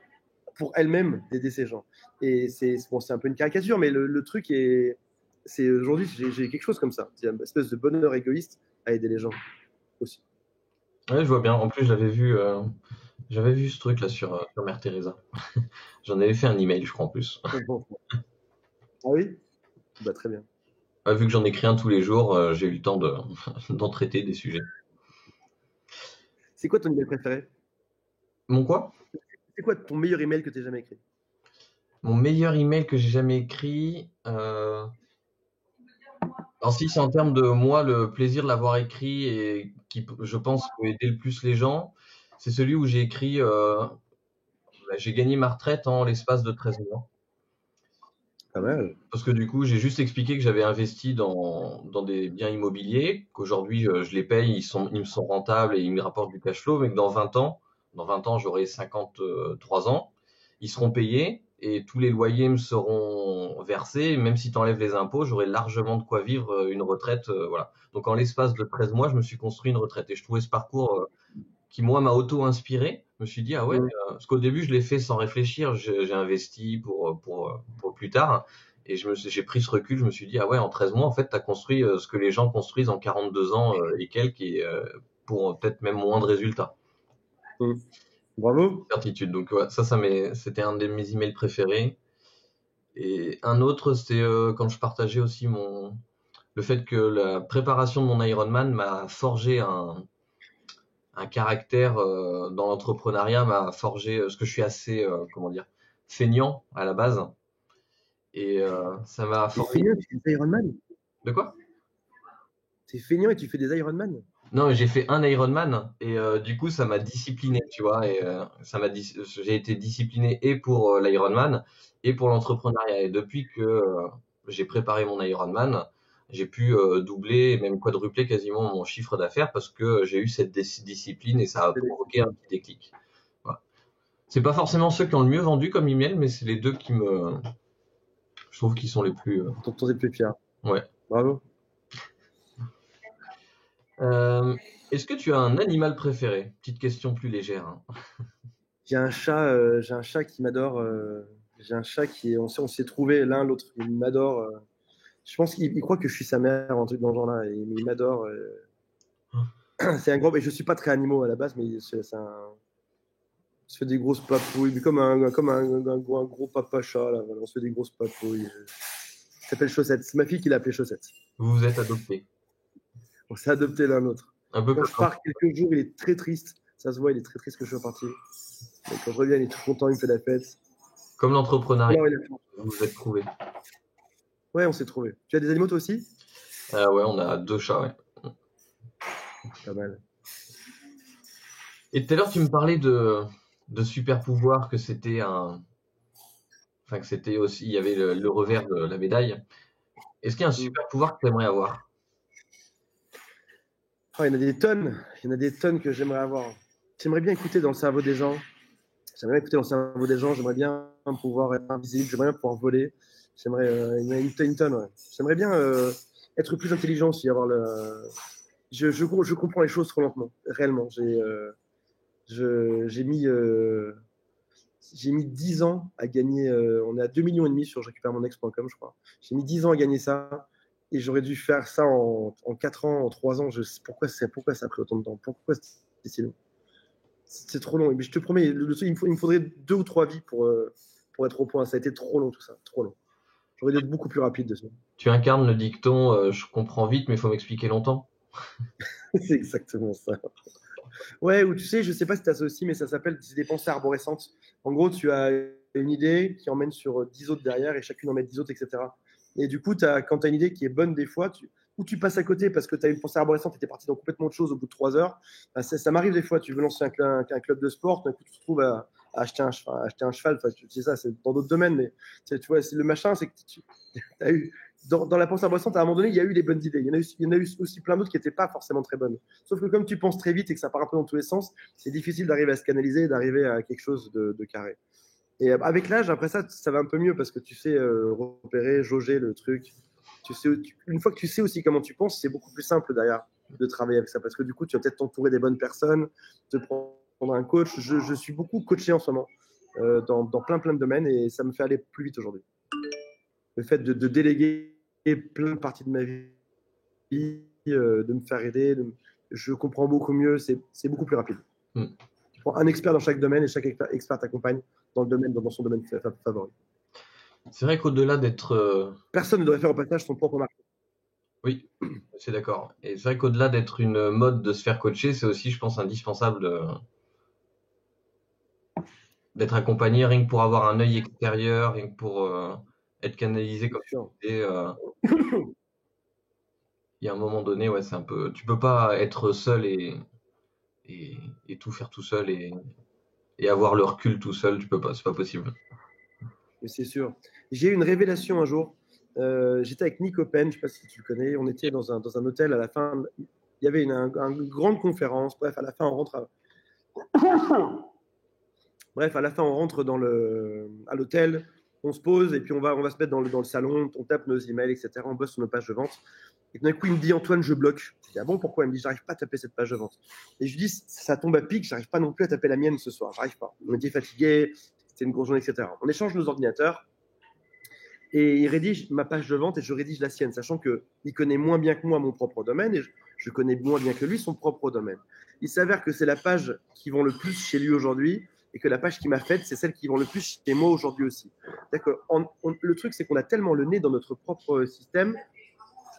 pour elle-même d'aider ces gens. Et c'est un peu une caricature, mais le truc c'est aujourd'hui, j'ai quelque chose comme ça. C'est une espèce de bonheur égoïste à aider les gens aussi. Ouais, je vois bien. En plus, j'avais vu ce truc là sur Mère Teresa. J'en avais fait un email, je crois, en plus. Ah oui? Bah, très bien. Vu que j'en écris un tous les jours, j'ai eu le temps d'en traiter des sujets. C'est quoi ton email préféré? Mon quoi? C'est quoi ton meilleur email que tu aies jamais écrit? Mon meilleur email que j'ai jamais écrit. Alors si c'est en termes de moi, le plaisir de l'avoir écrit et qui, je pense, peut aider le plus les gens, c'est celui où j'ai écrit j'ai gagné ma retraite en l'espace de 13 mois. Pas mal. Parce que du coup, j'ai juste expliqué que j'avais investi dans des biens immobiliers, qu'aujourd'hui je les paye, ils me sont rentables et ils me rapportent du cash flow, mais que dans 20 ans, j'aurai 53 ans, ils seront payés et tous les loyers me seront versés. Même si tu enlèves les impôts, j'aurai largement de quoi vivre une retraite. Voilà. Donc en l'espace de 13 mois, je me suis construit une retraite et je trouvais ce parcours qui, moi, m'a auto-inspiré. Je me suis dit, ah ouais, parce qu'au début, je l'ai fait sans réfléchir, j'ai investi pour plus tard. Et j'ai pris ce recul, je me suis dit, ah ouais, en 13 mois, en fait, tu as construit ce que les gens construisent en 42 ans et quelques, et pour peut-être même moins de résultats. Bravo. Certitude. Donc, ouais, c'était un de mes emails préférés. Et un autre, c'était quand je partageais aussi le fait que la préparation de mon Ironman m'a forgé un caractère dans l'entrepreneuriat, m'a forgé, parce que je suis assez, comment dire, feignant à la base. Et ça m'a T'es forgé. feignant et tu fais des Ironman? De quoi? T'es feignant et tu fais des Ironman? Non, j'ai fait un Ironman et du coup ça m'a discipliné, tu vois, et j'ai été discipliné et pour l'Ironman et pour l'entrepreneuriat. Et depuis que j'ai préparé mon Ironman, j'ai pu doubler et même quadrupler quasiment mon chiffre d'affaires parce que j'ai eu cette discipline et ça a provoqué un petit déclic. Voilà. C'est pas forcément ceux qui ont le mieux vendu comme email, mais c'est les deux je trouve qu'ils sont les plus. Dont t'es le plus fier. Ouais. Bravo. Est-ce que tu as un animal préféré? Petite question plus légère. Hein. J'ai un chat qui m'adore. J'ai un chat on s'est trouvé l'un l'autre. Il m'adore. Je pense qu'il croit que je suis sa mère, un truc dans ce genre-là. Il m'adore. C'est un gros. Et je suis pas très animaux à la base, mais il se fait des grosses papouilles, mais comme un gros papa chat. Là, voilà, on se fait des grosses papouilles. Il s'appelle Chaussette. C'est ma fille qui l'a appelé Chaussette. Vous vous êtes adopté. On s'est adopté l'un l'autre. Un peu quand je pars quelques jours, il est très triste. Ça se voit, il est très triste que je sois parti. Et quand je reviens, il est tout content, il me fait la fête. Comme l'entrepreneuriat, vous vous êtes trouvé. Ouais, on s'est trouvé. Tu as des animaux toi aussi? Ouais, on a 2 chats, ouais. Pas mal. Et tout à l'heure, tu me parlais de de super pouvoir que c'était enfin que c'était aussi, il y avait le revers de la médaille. Est-ce qu'il y a un Mm. super pouvoir que tu aimerais avoir? Oh, il y en a des tonnes. Il y en a des tonnes que j'aimerais avoir. J'aimerais bien écouter dans le cerveau des gens. J'aimerais bien écouter dans le cerveau des gens. J'aimerais bien pouvoir être invisible. J'aimerais bien pouvoir voler. J'aimerais, il y en a une tonne, ouais. J'aimerais bien être plus intelligent aussi, avoir le. Je comprends les choses trop lentement, réellement. J'ai mis, j'ai mis 10 ans à gagner. On est à 2,5 millions sur je récupère mon ex.com, je crois. J'ai mis 10 ans à gagner ça. Et j'aurais dû faire ça en 4 ans, en 3 ans. Pourquoi ça a pris autant de temps? Pourquoi c'est si long? C'est trop long. Mais je te promets, il me faudrait 2 ou 3 vies pour être au point. Ça a été trop long tout ça. Trop long. J'aurais dû être beaucoup plus rapide dessus. Tu incarnes le dicton je comprends vite, mais il faut m'expliquer longtemps. C'est exactement ça. Ouais, ou tu sais, je sais pas si tu as ça aussi, mais ça s'appelle des pensées arborescentes. En gros, tu as une idée qui emmène sur 10 autres derrière et chacune en met 10 autres, etc. Et du coup, quand tu as une idée qui est bonne des fois, ou tu passes à côté parce que tu as une pensée arborescente et tu es parti dans complètement autre chose au bout de 3 heures. Bah, ça m'arrive des fois, tu veux lancer un club de sport, d'un coup, tu te trouves à acheter un cheval. Enfin, c'est ça, c'est dans d'autres domaines, mais tu vois, le machin, c'est que tu as eu. Dans la pensée arborescente, à un moment donné, il y a eu des bonnes idées. Il y en a eu aussi plein d'autres qui n'étaient pas forcément très bonnes. Sauf que comme tu penses très vite et que ça part un peu dans tous les sens, c'est difficile d'arriver à se canaliser et d'arriver à quelque chose de carré. Et avec l'âge, après ça, ça va un peu mieux parce que tu sais repérer, jauger le truc. Une fois que tu sais aussi comment tu penses, c'est beaucoup plus simple derrière de travailler avec ça parce que du coup, tu vas peut-être t'entourer des bonnes personnes, te prendre un coach. Je suis beaucoup coaché en ce moment dans plein de domaines et ça me fait aller plus vite aujourd'hui. Le fait de déléguer plein de parties de ma vie, de me faire aider, je comprends beaucoup mieux, c'est beaucoup plus rapide. Mm. Tu prends un expert dans chaque domaine et chaque expert t'accompagne dans son domaine favori. C'est vrai qu'au-delà d'être Personne ne devrait faire au passage son propre marché. oui, c'est d'accord. Et c'est vrai qu'au-delà d'être une mode de se faire coacher, c'est aussi, je pense, indispensable d'être accompagné rien que pour avoir un œil extérieur, rien que pour être canalisé comme C'est tu sûr. disais. Il y a un moment donné, ouais, c'est un peu. Tu peux pas être seul et, et tout faire tout seul et avoir le recul tout seul. Tu peux pas, c'est pas possible. Mais c'est sûr. J'ai eu une révélation un jour. J'étais avec Nick Open, je ne sais pas si tu le connais. On était dans un hôtel à la fin. Il y avait une grande conférence. Bref, à la fin, on rentre. Bref, à la fin, on rentre à l'hôtel, on se pose et puis on va se mettre dans le salon, on tape nos emails, etc. On bosse sur nos pages de vente. Et d'un coup, il me dit Antoine, je bloque. Je dis ah bon, pourquoi? Il me dit j'arrive pas à taper cette page de vente. Et je lui dis ça tombe à pic, j'arrive pas non plus à taper la mienne ce soir, j'arrive pas. On était fatigué, c'était une grosse journée, etc. On échange nos ordinateurs et il rédige ma page de vente et je rédige la sienne, sachant qu'il connaît moins bien que moi mon propre domaine et je connais moins bien que lui son propre domaine. Il s'avère que c'est la page qui vend le plus chez lui aujourd'hui et que la page qui m'a faite, c'est celle qui vend le plus chez moi aujourd'hui aussi. D'accord. Le truc, c'est qu'on a tellement le nez dans notre propre système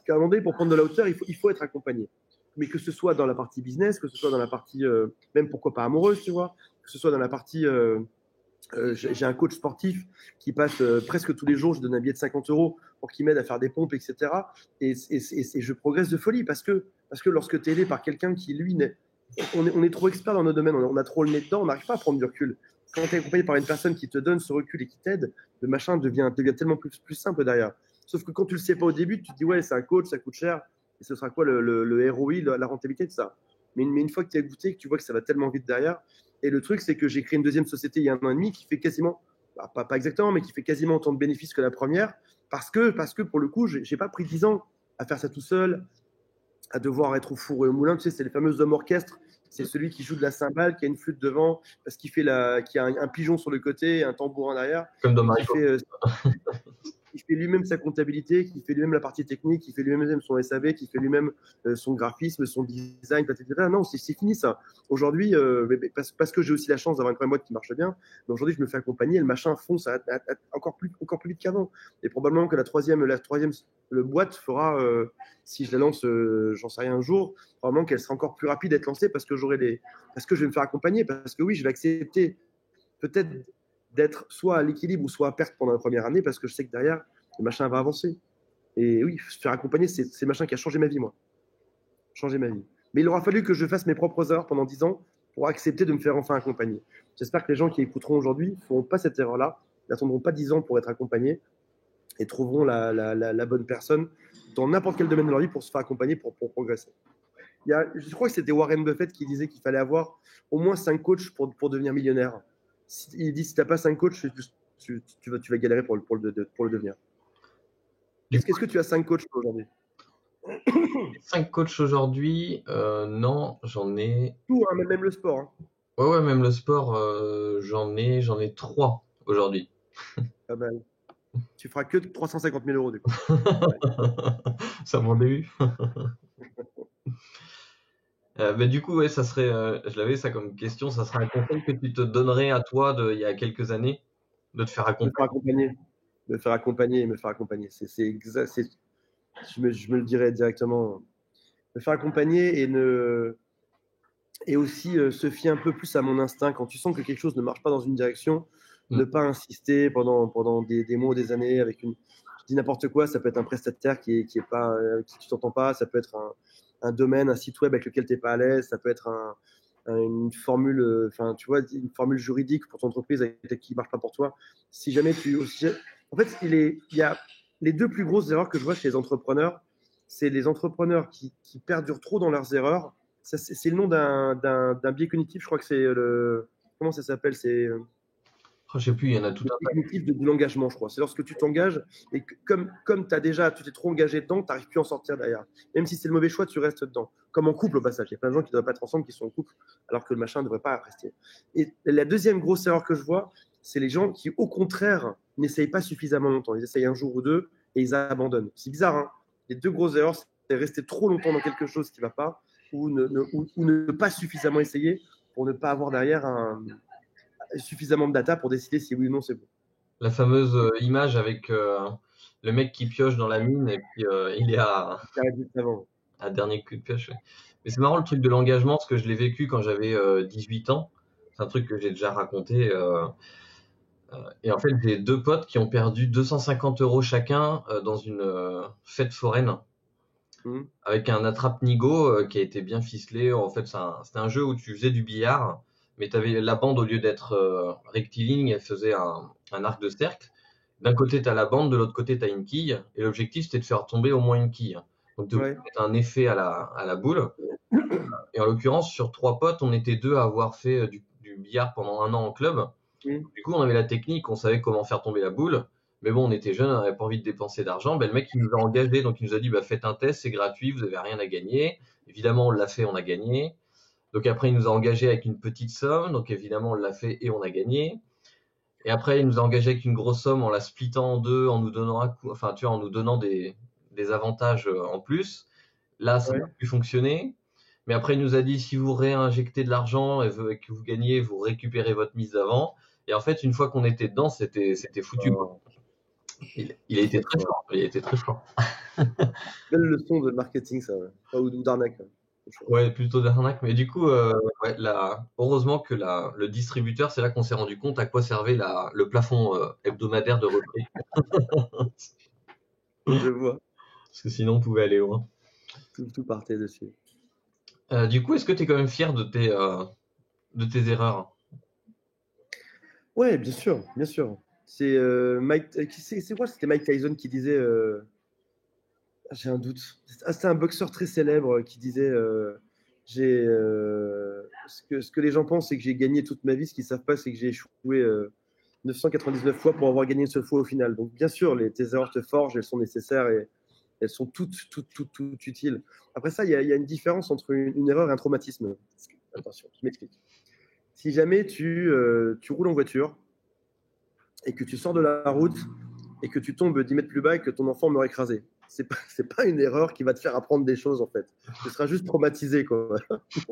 qu'à un moment donné, pour prendre de la hauteur, il faut être accompagné. Mais que ce soit dans la partie business, que ce soit dans la partie, même pourquoi pas amoureuse, tu vois, que ce soit dans la partie j'ai un coach sportif qui passe presque tous les jours, je donne un billet de 50 euros pour qu'il m'aide à faire des pompes, etc. Et je progresse de folie parce que lorsque tu es aidé par quelqu'un qui, lui, on est trop expert dans nos domaines, on a trop le nez dedans, on n'arrive pas à prendre du recul. Quand tu es accompagné par une personne qui te donne ce recul et qui t'aide, le machin devient tellement plus simple derrière. Sauf que quand tu le sais pas au début, tu te dis ouais, c'est un coach, ça coûte cher, et ce sera quoi le ROI, la rentabilité de ça. Mais une fois que tu as goûté, que tu vois que ça va tellement vite derrière, et le truc, c'est que j'ai créé une deuxième société il y a 1 an et demi qui fait quasiment, pas exactement, mais qui fait quasiment autant de bénéfices que la première, parce que pour le coup, j'ai pas pris 10 ans à faire ça tout seul, à devoir être au four et au moulin. Tu sais, c'est les fameux hommes orchestres. C'est celui qui joue de la cymbale, qui a une flûte devant, parce qu'il fait qui a un pigeon sur le côté, un tambourin derrière, Comme dans et qui Marie fait qui fait lui-même sa comptabilité, qui fait lui-même la partie technique, qui fait lui-même son SAV, qui fait lui-même son graphisme, son design, etc. Non, c'est fini ça. Aujourd'hui, parce que j'ai aussi la chance d'avoir une boîte qui marche bien, mais aujourd'hui je me fais accompagner, le machin fonce encore plus vite qu'avant. Et probablement que la troisième le boîte fera, si je la lance, j'en sais rien un jour, probablement qu'elle sera encore plus rapide à être lancée parce que parce que je vais me faire accompagner, parce que oui, je vais accepter peut-être d'être soit à l'équilibre ou soit à perte pendant la première année parce que je sais que derrière, le machin va avancer. Et oui, se faire accompagner, c'est le machin qui a changé ma vie, moi. Changé ma vie. Mais il aura fallu que je fasse mes propres erreurs pendant 10 ans pour accepter de me faire enfin accompagner. J'espère que les gens qui écouteront aujourd'hui ne feront pas cette erreur-là, n'attendront pas 10 ans pour être accompagnés et trouveront la bonne personne dans n'importe quel domaine de leur vie pour se faire accompagner, pour progresser. Je crois que c'était Warren Buffett qui disait qu'il fallait avoir au moins 5 coachs pour devenir millionnaire. Il dit si tu n'as pas 5 coachs, tu vas galérer pour le devenir. Est-ce que tu as 5 coachs aujourd'hui? 5 coachs aujourd'hui, non, j'en ai. Tout, hein, même le sport. Hein. Ouais, même le sport, j'en ai 3 aujourd'hui. Pas mal. Tu feras que 350 000 euros du coup. C'est mon début. Du coup, ouais, ça serait, je l'avais ça comme question, ça serait un conseil que tu te donnerais à toi il y a quelques années, de te faire accompagner. Me faire accompagner. C'est exact. Je me le dirais directement. Me faire accompagner et aussi se fier un peu plus à mon instinct. Quand tu sens que quelque chose ne marche pas dans une direction, ne pas insister pendant des mois ou des années avec je dis n'importe quoi. Ça peut être un prestataire qui tu t'entends pas. Ça peut être un domaine, un site web avec lequel tu n'es pas à l'aise. Ça peut être une formule, tu vois, une formule juridique pour ton entreprise qui ne marche pas pour toi. Si jamais en fait, il y a les 2 plus grosses erreurs que je vois chez les entrepreneurs, c'est les entrepreneurs qui perdurent trop dans leurs erreurs. C'est le nom d'un biais cognitif, je crois que c'est comment ça s'appelle? C'est je sais plus, il y en a tout un tas. Cognitif de l'engagement, je crois. C'est lorsque tu t'engages et que, comme tu t'es trop engagé dedans, tu n'arrives plus à en sortir derrière. Même si c'est le mauvais choix, tu restes dedans. Comme en couple au passage. Il y a plein de gens qui ne devraient pas être ensemble, qui sont en couple, alors que le machin ne devrait pas rester. Et la deuxième grosse erreur que je vois, c'est les gens qui, au contraire, n'essayent pas suffisamment longtemps. Ils essayent un jour ou deux et ils abandonnent. C'est bizarre, hein. Les 2 grosses erreurs, c'est rester trop longtemps dans quelque chose qui ne va pas ou ne pas suffisamment essayer pour ne pas avoir derrière suffisamment de data pour décider si oui ou non c'est bon. La fameuse image avec le mec qui pioche dans la mine et puis il est à dernier coup de pioche. Ouais. Mais c'est marrant le truc de l'engagement parce que je l'ai vécu quand j'avais 18 ans. C'est un truc que j'ai déjà raconté. Et en fait, j'ai 2 potes qui ont perdu 250 € chacun dans une fête foraine. Avec un attrape-nigo qui a été bien ficelé. En fait, c'était un jeu où tu faisais du billard, mais la bande, au lieu d'être rectiligne, elle faisait un arc de cercle. D'un côté, tu as la bande, de l'autre côté, tu as une quille. Et l'objectif, c'était de faire tomber au moins une quille. Donc, de mettre un effet à la boule. Et en l'occurrence, sur 3 potes, on était 2 à avoir fait du billard pendant 1 an en club. Du coup, on avait la technique, on savait comment faire tomber la boule. Mais bon, on était jeunes, on n'avait pas envie de dépenser d'argent. Le mec, il nous a engagés, donc il nous a dit, faites un test, c'est gratuit, vous n'avez rien à gagner. Évidemment, on l'a fait, on a gagné. Donc après, il nous a engagés avec une petite somme, donc évidemment, on l'a fait et on a gagné. Et après, il nous a engagés avec une grosse somme en la splittant en 2, en nous donnant en nous donnant des avantages en plus. Là, ça n'a plus fonctionné. Mais après, il nous a dit, si vous réinjectez de l'argent et que vous gagnez, vous récupérez votre mise d'avant. Et en fait, une fois qu'on était dedans, c'était foutu. Il a été très fort. Il a été très fort. Belle leçon de marketing, ça, ou d'arnaque. Ouais, plutôt d'arnaque. Mais du coup, heureusement que le distributeur, c'est là qu'on s'est rendu compte à quoi servait le plafond hebdomadaire de reprise. Je vois. Parce que sinon, on pouvait aller loin. Tout partait dessus. Du coup, est-ce que tu es quand même fier de tes erreurs? Ouais, bien sûr, bien sûr. C'est c'est quoi? C'était Mike Tyson qui disait. J'ai un doute. C'était un boxeur très célèbre qui disait ce que les gens pensent, c'est que j'ai gagné toute ma vie. Ce qu'ils ne savent pas, c'est que j'ai échoué 999 fois pour avoir gagné une seule fois au final. Donc, bien sûr, tes erreurs te forgent, elles sont nécessaires et elles sont toutes utiles. Après ça, il y a une différence entre une erreur et un traumatisme. Attention, je m'explique. Si jamais tu roules en voiture et que tu sors de la route et que tu tombes 10 mètres plus bas et que ton enfant meurt écrasé, c'est pas une erreur qui va te faire apprendre des choses en fait. Tu seras juste traumatisé, quoi.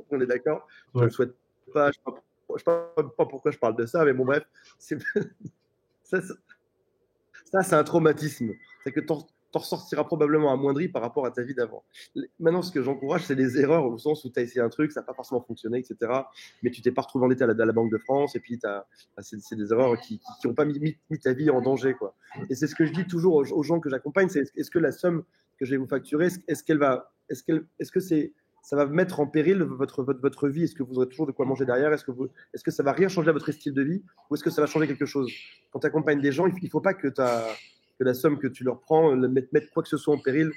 On est d'accord? Je ne le souhaite pas. Je ne sais pas pourquoi je parle de ça, mais bon, bref. Ça, c'est un traumatisme. C'est que t'en ressortiras probablement amoindri par rapport à ta vie d'avant. Maintenant, ce que j'encourage, c'est les erreurs au sens où tu as essayé un truc, ça n'a pas forcément fonctionné, etc. Mais tu t'es pas retrouvé endetté à la Banque de France, et puis c'est des erreurs qui n'ont pas mis ta vie en danger, quoi. Et c'est ce que je dis toujours aux gens que j'accompagne, c'est est-ce que la somme que je vais vous facturer, est-ce que c'est ça va mettre en péril votre vie. Est-ce que vous aurez toujours de quoi manger derrière? Est-ce que ça va rien changer à votre style de vie? Ou est-ce que ça va changer quelque chose? Quand tu accompagnes des gens, il ne faut pas que la somme que tu leur prends, mettre quoi que ce soit en péril,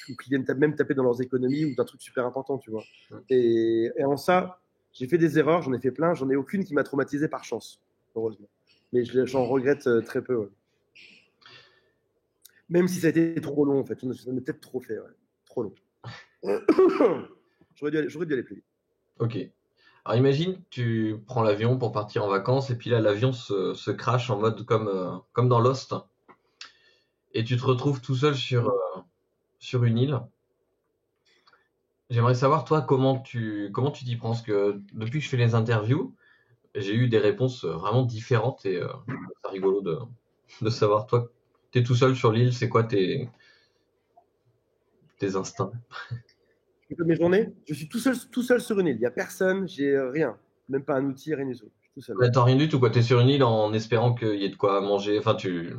ou qu'ils viennent même taper dans leurs économies ou d'un truc super important, tu vois. Et en ça, j'ai fait des erreurs, j'en ai fait plein, j'en ai aucune qui m'a traumatisé par chance, heureusement. Mais j'en regrette très peu. Ouais. Même si ça a été trop long, en fait. J'en ai peut-être trop fait, ouais. Trop long. J'aurais dû aller plus vite. Ok. Alors imagine, tu prends l'avion pour partir en vacances et puis là l'avion se crache en mode comme dans Lost et tu te retrouves tout seul sur une île. J'aimerais savoir toi comment tu t'y prends parce que depuis que je fais les interviews, j'ai eu des réponses vraiment différentes et c'est rigolo de savoir toi, t'es tout seul sur l'île, c'est quoi tes instincts? Je fais mes journées, je suis tout seul sur une île. Il n'y a personne, j'ai rien. Même pas un outil, rien du tout. Je suis tout seul. T'as rien du tout quoi, t'es sur une île en espérant qu'il y ait de quoi manger, enfin tu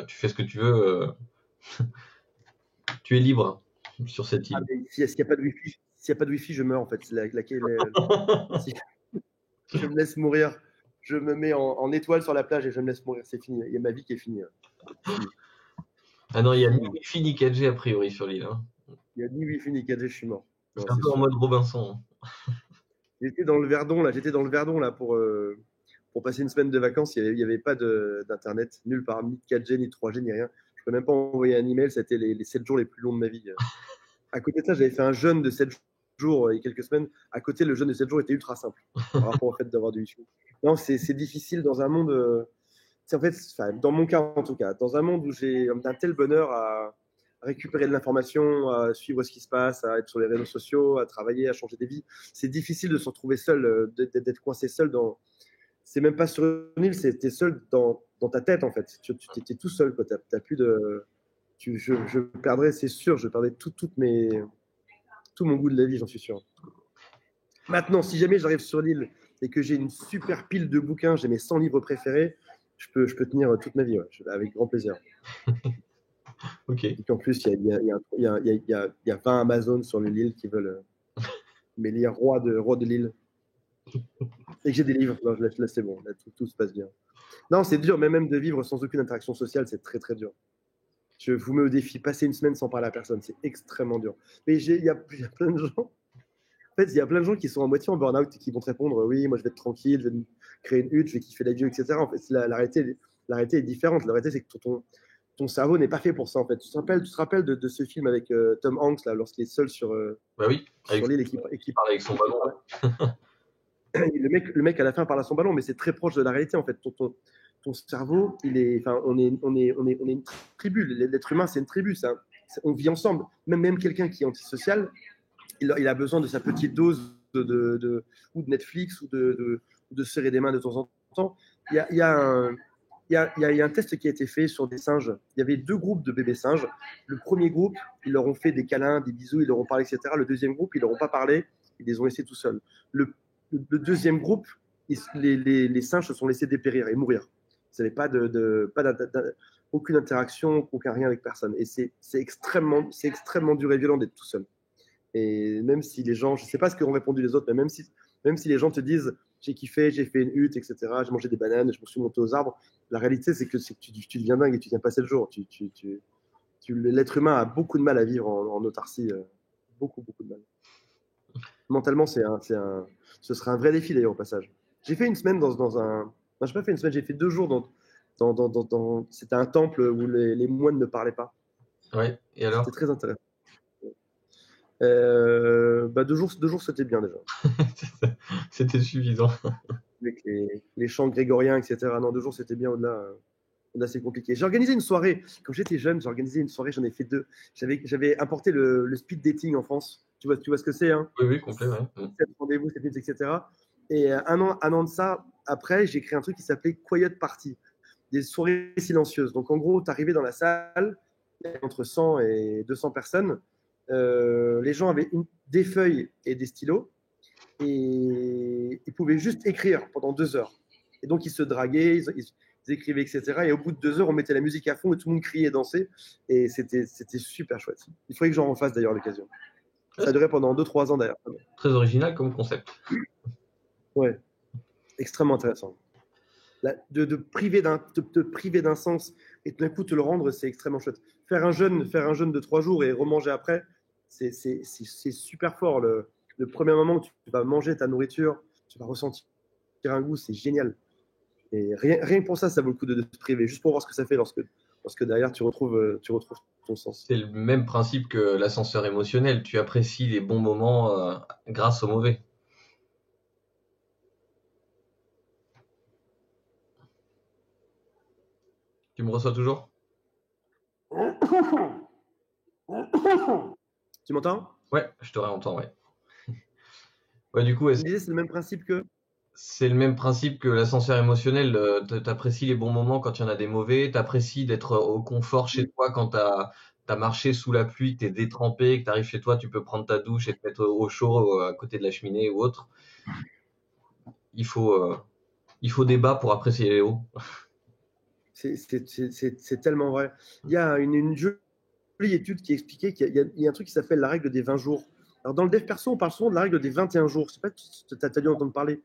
fais ce que tu veux, tu es libre sur cette Ah, île. mais s'il n'y a pas de wifi, s'il y a pas de wifi, je meurs en fait. Si je me laisse mourir, je me mets en étoile sur la plage et je me laisse mourir. C'est fini. Il y a ma vie qui est finie. Fini. Ah non, il y a ni Wi-Fi ni 4G a priori sur l'île, hein. Il n'y a ni wifi ni 4G, je suis mort. C'est Non, un c'est peu en sûr. mode Robinson, hein. J'étais dans le Verdon là pour passer une semaine de vacances. Il n'y avait pas d'internet, nulle part, ni de 4G, ni de 3G, ni rien. Je ne peux même pas envoyer un email. C'était les 7 jours les plus longs de ma vie. À côté de ça, j'avais fait un jeûne de 7 jours il y a quelques semaines. À côté, le jeûne de 7 jours était ultra simple par rapport au fait d'avoir du wifi. Non, c'est difficile dans un monde. En fait, dans mon cas en tout cas, dans un monde où j'ai un tel bonheur à récupérer de l'information, à suivre ce qui se passe, à être sur les réseaux sociaux, à travailler, à changer des vies, c'est difficile de se retrouver seul, d'être coincé seul dans. C'est même pas sur une île, c'est t'es seul dans ta tête en fait. Tu es tout seul, quoi. T'as plus de. Je perdrais, c'est sûr, je perdrais tout mon goût de la vie, j'en suis sûr. Maintenant, si jamais j'arrive sur l'île et que j'ai une super pile de bouquins, j'ai mes 100 livres préférés, je peux tenir toute ma vie, ouais, avec grand plaisir. Ok. Et puis en plus, il y a 20 Amazones sur l'île qui veulent m'élire roi de l'île. Et que j'ai des livres, non, là c'est bon, là, tout se passe bien. Non, c'est dur, mais même de vivre sans aucune interaction sociale, c'est très très dur. Je vous mets au défi, passer une semaine sans parler à personne, c'est extrêmement dur. Mais il y a plein de gens. En fait, il y a plein de gens qui sont à moitié en burn-out et qui vont te répondre oui, moi je vais être tranquille, je vais me créer une hutte, je vais kiffer la vie, etc. En fait, la réalité est différente. La réalité, c'est que ton cerveau n'est pas fait pour ça. En fait, tu te rappelles de ce film avec Tom Hanks là, lorsqu'il est seul Bah oui, sur l'île il parle avec son ballon. le mec à la fin parle à son ballon, mais c'est très proche de la réalité en fait. Ton cerveau, on est une tribu. L'être humain, c'est une tribu. On vit ensemble. Même quelqu'un qui est antisocial, il a besoin de sa petite dose ou de Netflix ou de serrer des mains de temps en temps. Il y a un test qui a été fait sur des singes. Il y avait 2 groupes de bébés singes. Le premier groupe, ils leur ont fait des câlins, des bisous, ils leur ont parlé, etc. Le deuxième groupe, ils leur ont pas parlé, ils les ont laissés tout seuls. Le deuxième groupe, les singes se sont laissés dépérir et mourir. Ils n'avaient aucune interaction, aucun rien avec personne. Et c'est extrêmement dur et violent d'être tout seul. Et même si les gens, je ne sais pas ce qu'ont répondu les autres, mais même si les gens te disent j'ai kiffé, j'ai fait une hutte, etc., j'ai mangé des bananes, je me suis monté aux arbres, la réalité c'est que tu deviens dingue et tu ne tiens pas 7 jours. L'être humain a beaucoup de mal à vivre en autarcie, beaucoup de mal. Mentalement, ce serait un vrai défi d'ailleurs au passage. J'ai fait une semaine dans un. Non, je n'ai pas fait une semaine, j'ai fait 2 jours c'était un temple où les moines ne parlaient pas. Ouais, et alors? C'était très intéressant. 2 jours, c'était bien déjà. C'était suffisant. Avec les chants grégoriens, etc. Non, 2 jours, c'était bien. Au-delà, c'est compliqué. J'ai organisé une soirée. Quand j'étais jeune, j'ai organisé une soirée, j'en ai fait 2. J'avais importé le speed dating en France. Tu vois ce que c'est, hein? Oui, complet, ouais. 7 rendez-vous, 7 minutes, etc. Et un an de ça, après, j'ai créé un truc qui s'appelait Quiet Party, des soirées silencieuses. Donc, en gros, tu arrivais dans la salle, entre 100 et 200 personnes. Les gens avaient des feuilles et des stylos et ils pouvaient juste écrire pendant 2 heures. Et donc, ils se draguaient, ils écrivaient, etc. Et au bout de 2 heures, on mettait la musique à fond et tout le monde criait et dansait. Et c'était super chouette. Il faudrait que j'en refasse d'ailleurs à l'occasion. Ouais, Ça a duré pendant 2-3 ans d'ailleurs. très original comme concept. Ouais, extrêmement intéressant. De te priver d'un sens et tout d'un coup te le rendre, c'est extrêmement chouette. Faire un jeûne de 3 jours et remanger après, c'est super fort. Le premier moment où tu vas manger ta nourriture, tu vas ressentir un goût, c'est génial. Et rien que pour ça, ça vaut le coup de se priver, juste pour voir ce que ça fait lorsque derrière tu retrouves ton sens. C'est le même principe que l'ascenseur émotionnel. Tu apprécies les bons moments grâce aux mauvais. Tu me reçois toujours? Tu m'entends? Ouais, je te réentends, ouais. Ouais, du coup, ouais, Tu me disais, c'est le même principe que. c'est le même principe que l'ascenseur émotionnel. T'apprécies les bons moments quand il y en a des mauvais. T'apprécies d'être au confort chez toi quand t'as marché sous la pluie, que t'es détrempé, que t'arrives chez toi, tu peux prendre ta douche et te mettre au chaud à côté de la cheminée ou autre. Il faut, euh, il faut des bas pour apprécier les hauts. C'est tellement vrai. Il y a une jolie étude qui expliquait qu'il y a un truc qui s'appelle la règle des 20 jours. Alors, dans le dev perso, on parle souvent de la règle des 21 jours. Je sais pas si tu as dû entendre parler.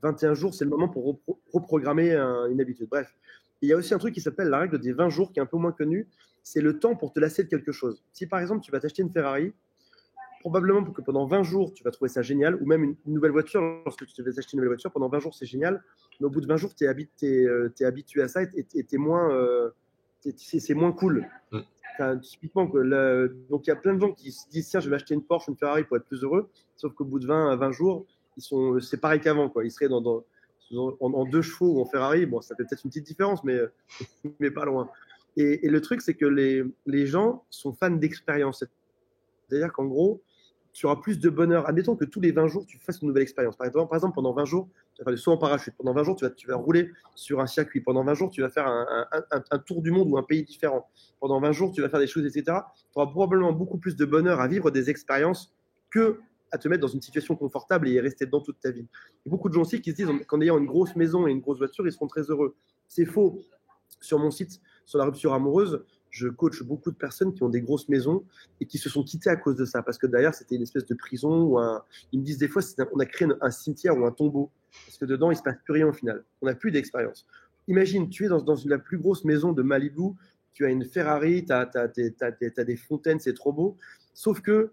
21 jours, c'est le moment pour reprogrammer une habitude. Bref, il y a aussi un truc qui s'appelle la règle des 20 jours, qui est un peu moins connu. C'est le temps pour te lasser de quelque chose. Si par exemple, tu vas t'acheter une Ferrari, probablement que pendant 20 jours, tu vas trouver ça génial, ou même une nouvelle voiture, lorsque tu vas acheter une nouvelle voiture, pendant 20 jours, c'est génial, mais au bout de 20 jours, tu es habitué à ça et t'es moins, c'est moins cool. Mm. Enfin, typiquement, donc il y a plein de gens qui se disent tiens, je vais acheter une Porsche, une Ferrari pour être plus heureux, sauf qu'au bout de 20 jours, c'est pareil qu'avant, quoi. Ils seraient en 2 chevaux ou en Ferrari, bon, ça fait peut-être une petite différence, mais pas loin. Et le truc, c'est que les gens sont fans d'expérience. C'est-à-dire qu'en gros, tu auras plus de bonheur. Admettons que tous les 20 jours, tu fasses une nouvelle expérience. Par exemple, pendant 20 jours, tu vas faire du saut en parachute. Pendant 20 jours, tu vas rouler sur un circuit. Pendant 20 jours, tu vas faire un tour du monde ou un pays différent. Pendant 20 jours, tu vas faire des choses, etc. Tu auras probablement beaucoup plus de bonheur à vivre des expériences que à te mettre dans une situation confortable et y rester dedans toute ta vie. Il y a beaucoup de gens aussi qui se disent qu'en ayant une grosse maison et une grosse voiture, ils seront très heureux. C'est faux. Sur mon site, sur la rupture amoureuse, je coach beaucoup de personnes qui ont des grosses maisons et qui se sont quittées à cause de ça, parce que derrière, c'était une espèce de prison. Ils me disent des fois, on a créé un cimetière ou un tombeau, parce que dedans, il ne se passe plus rien au final. On n'a plus d'expérience. Imagine, tu es dans la plus grosse maison de Malibu, tu as une Ferrari, tu as des fontaines, c'est trop beau, sauf que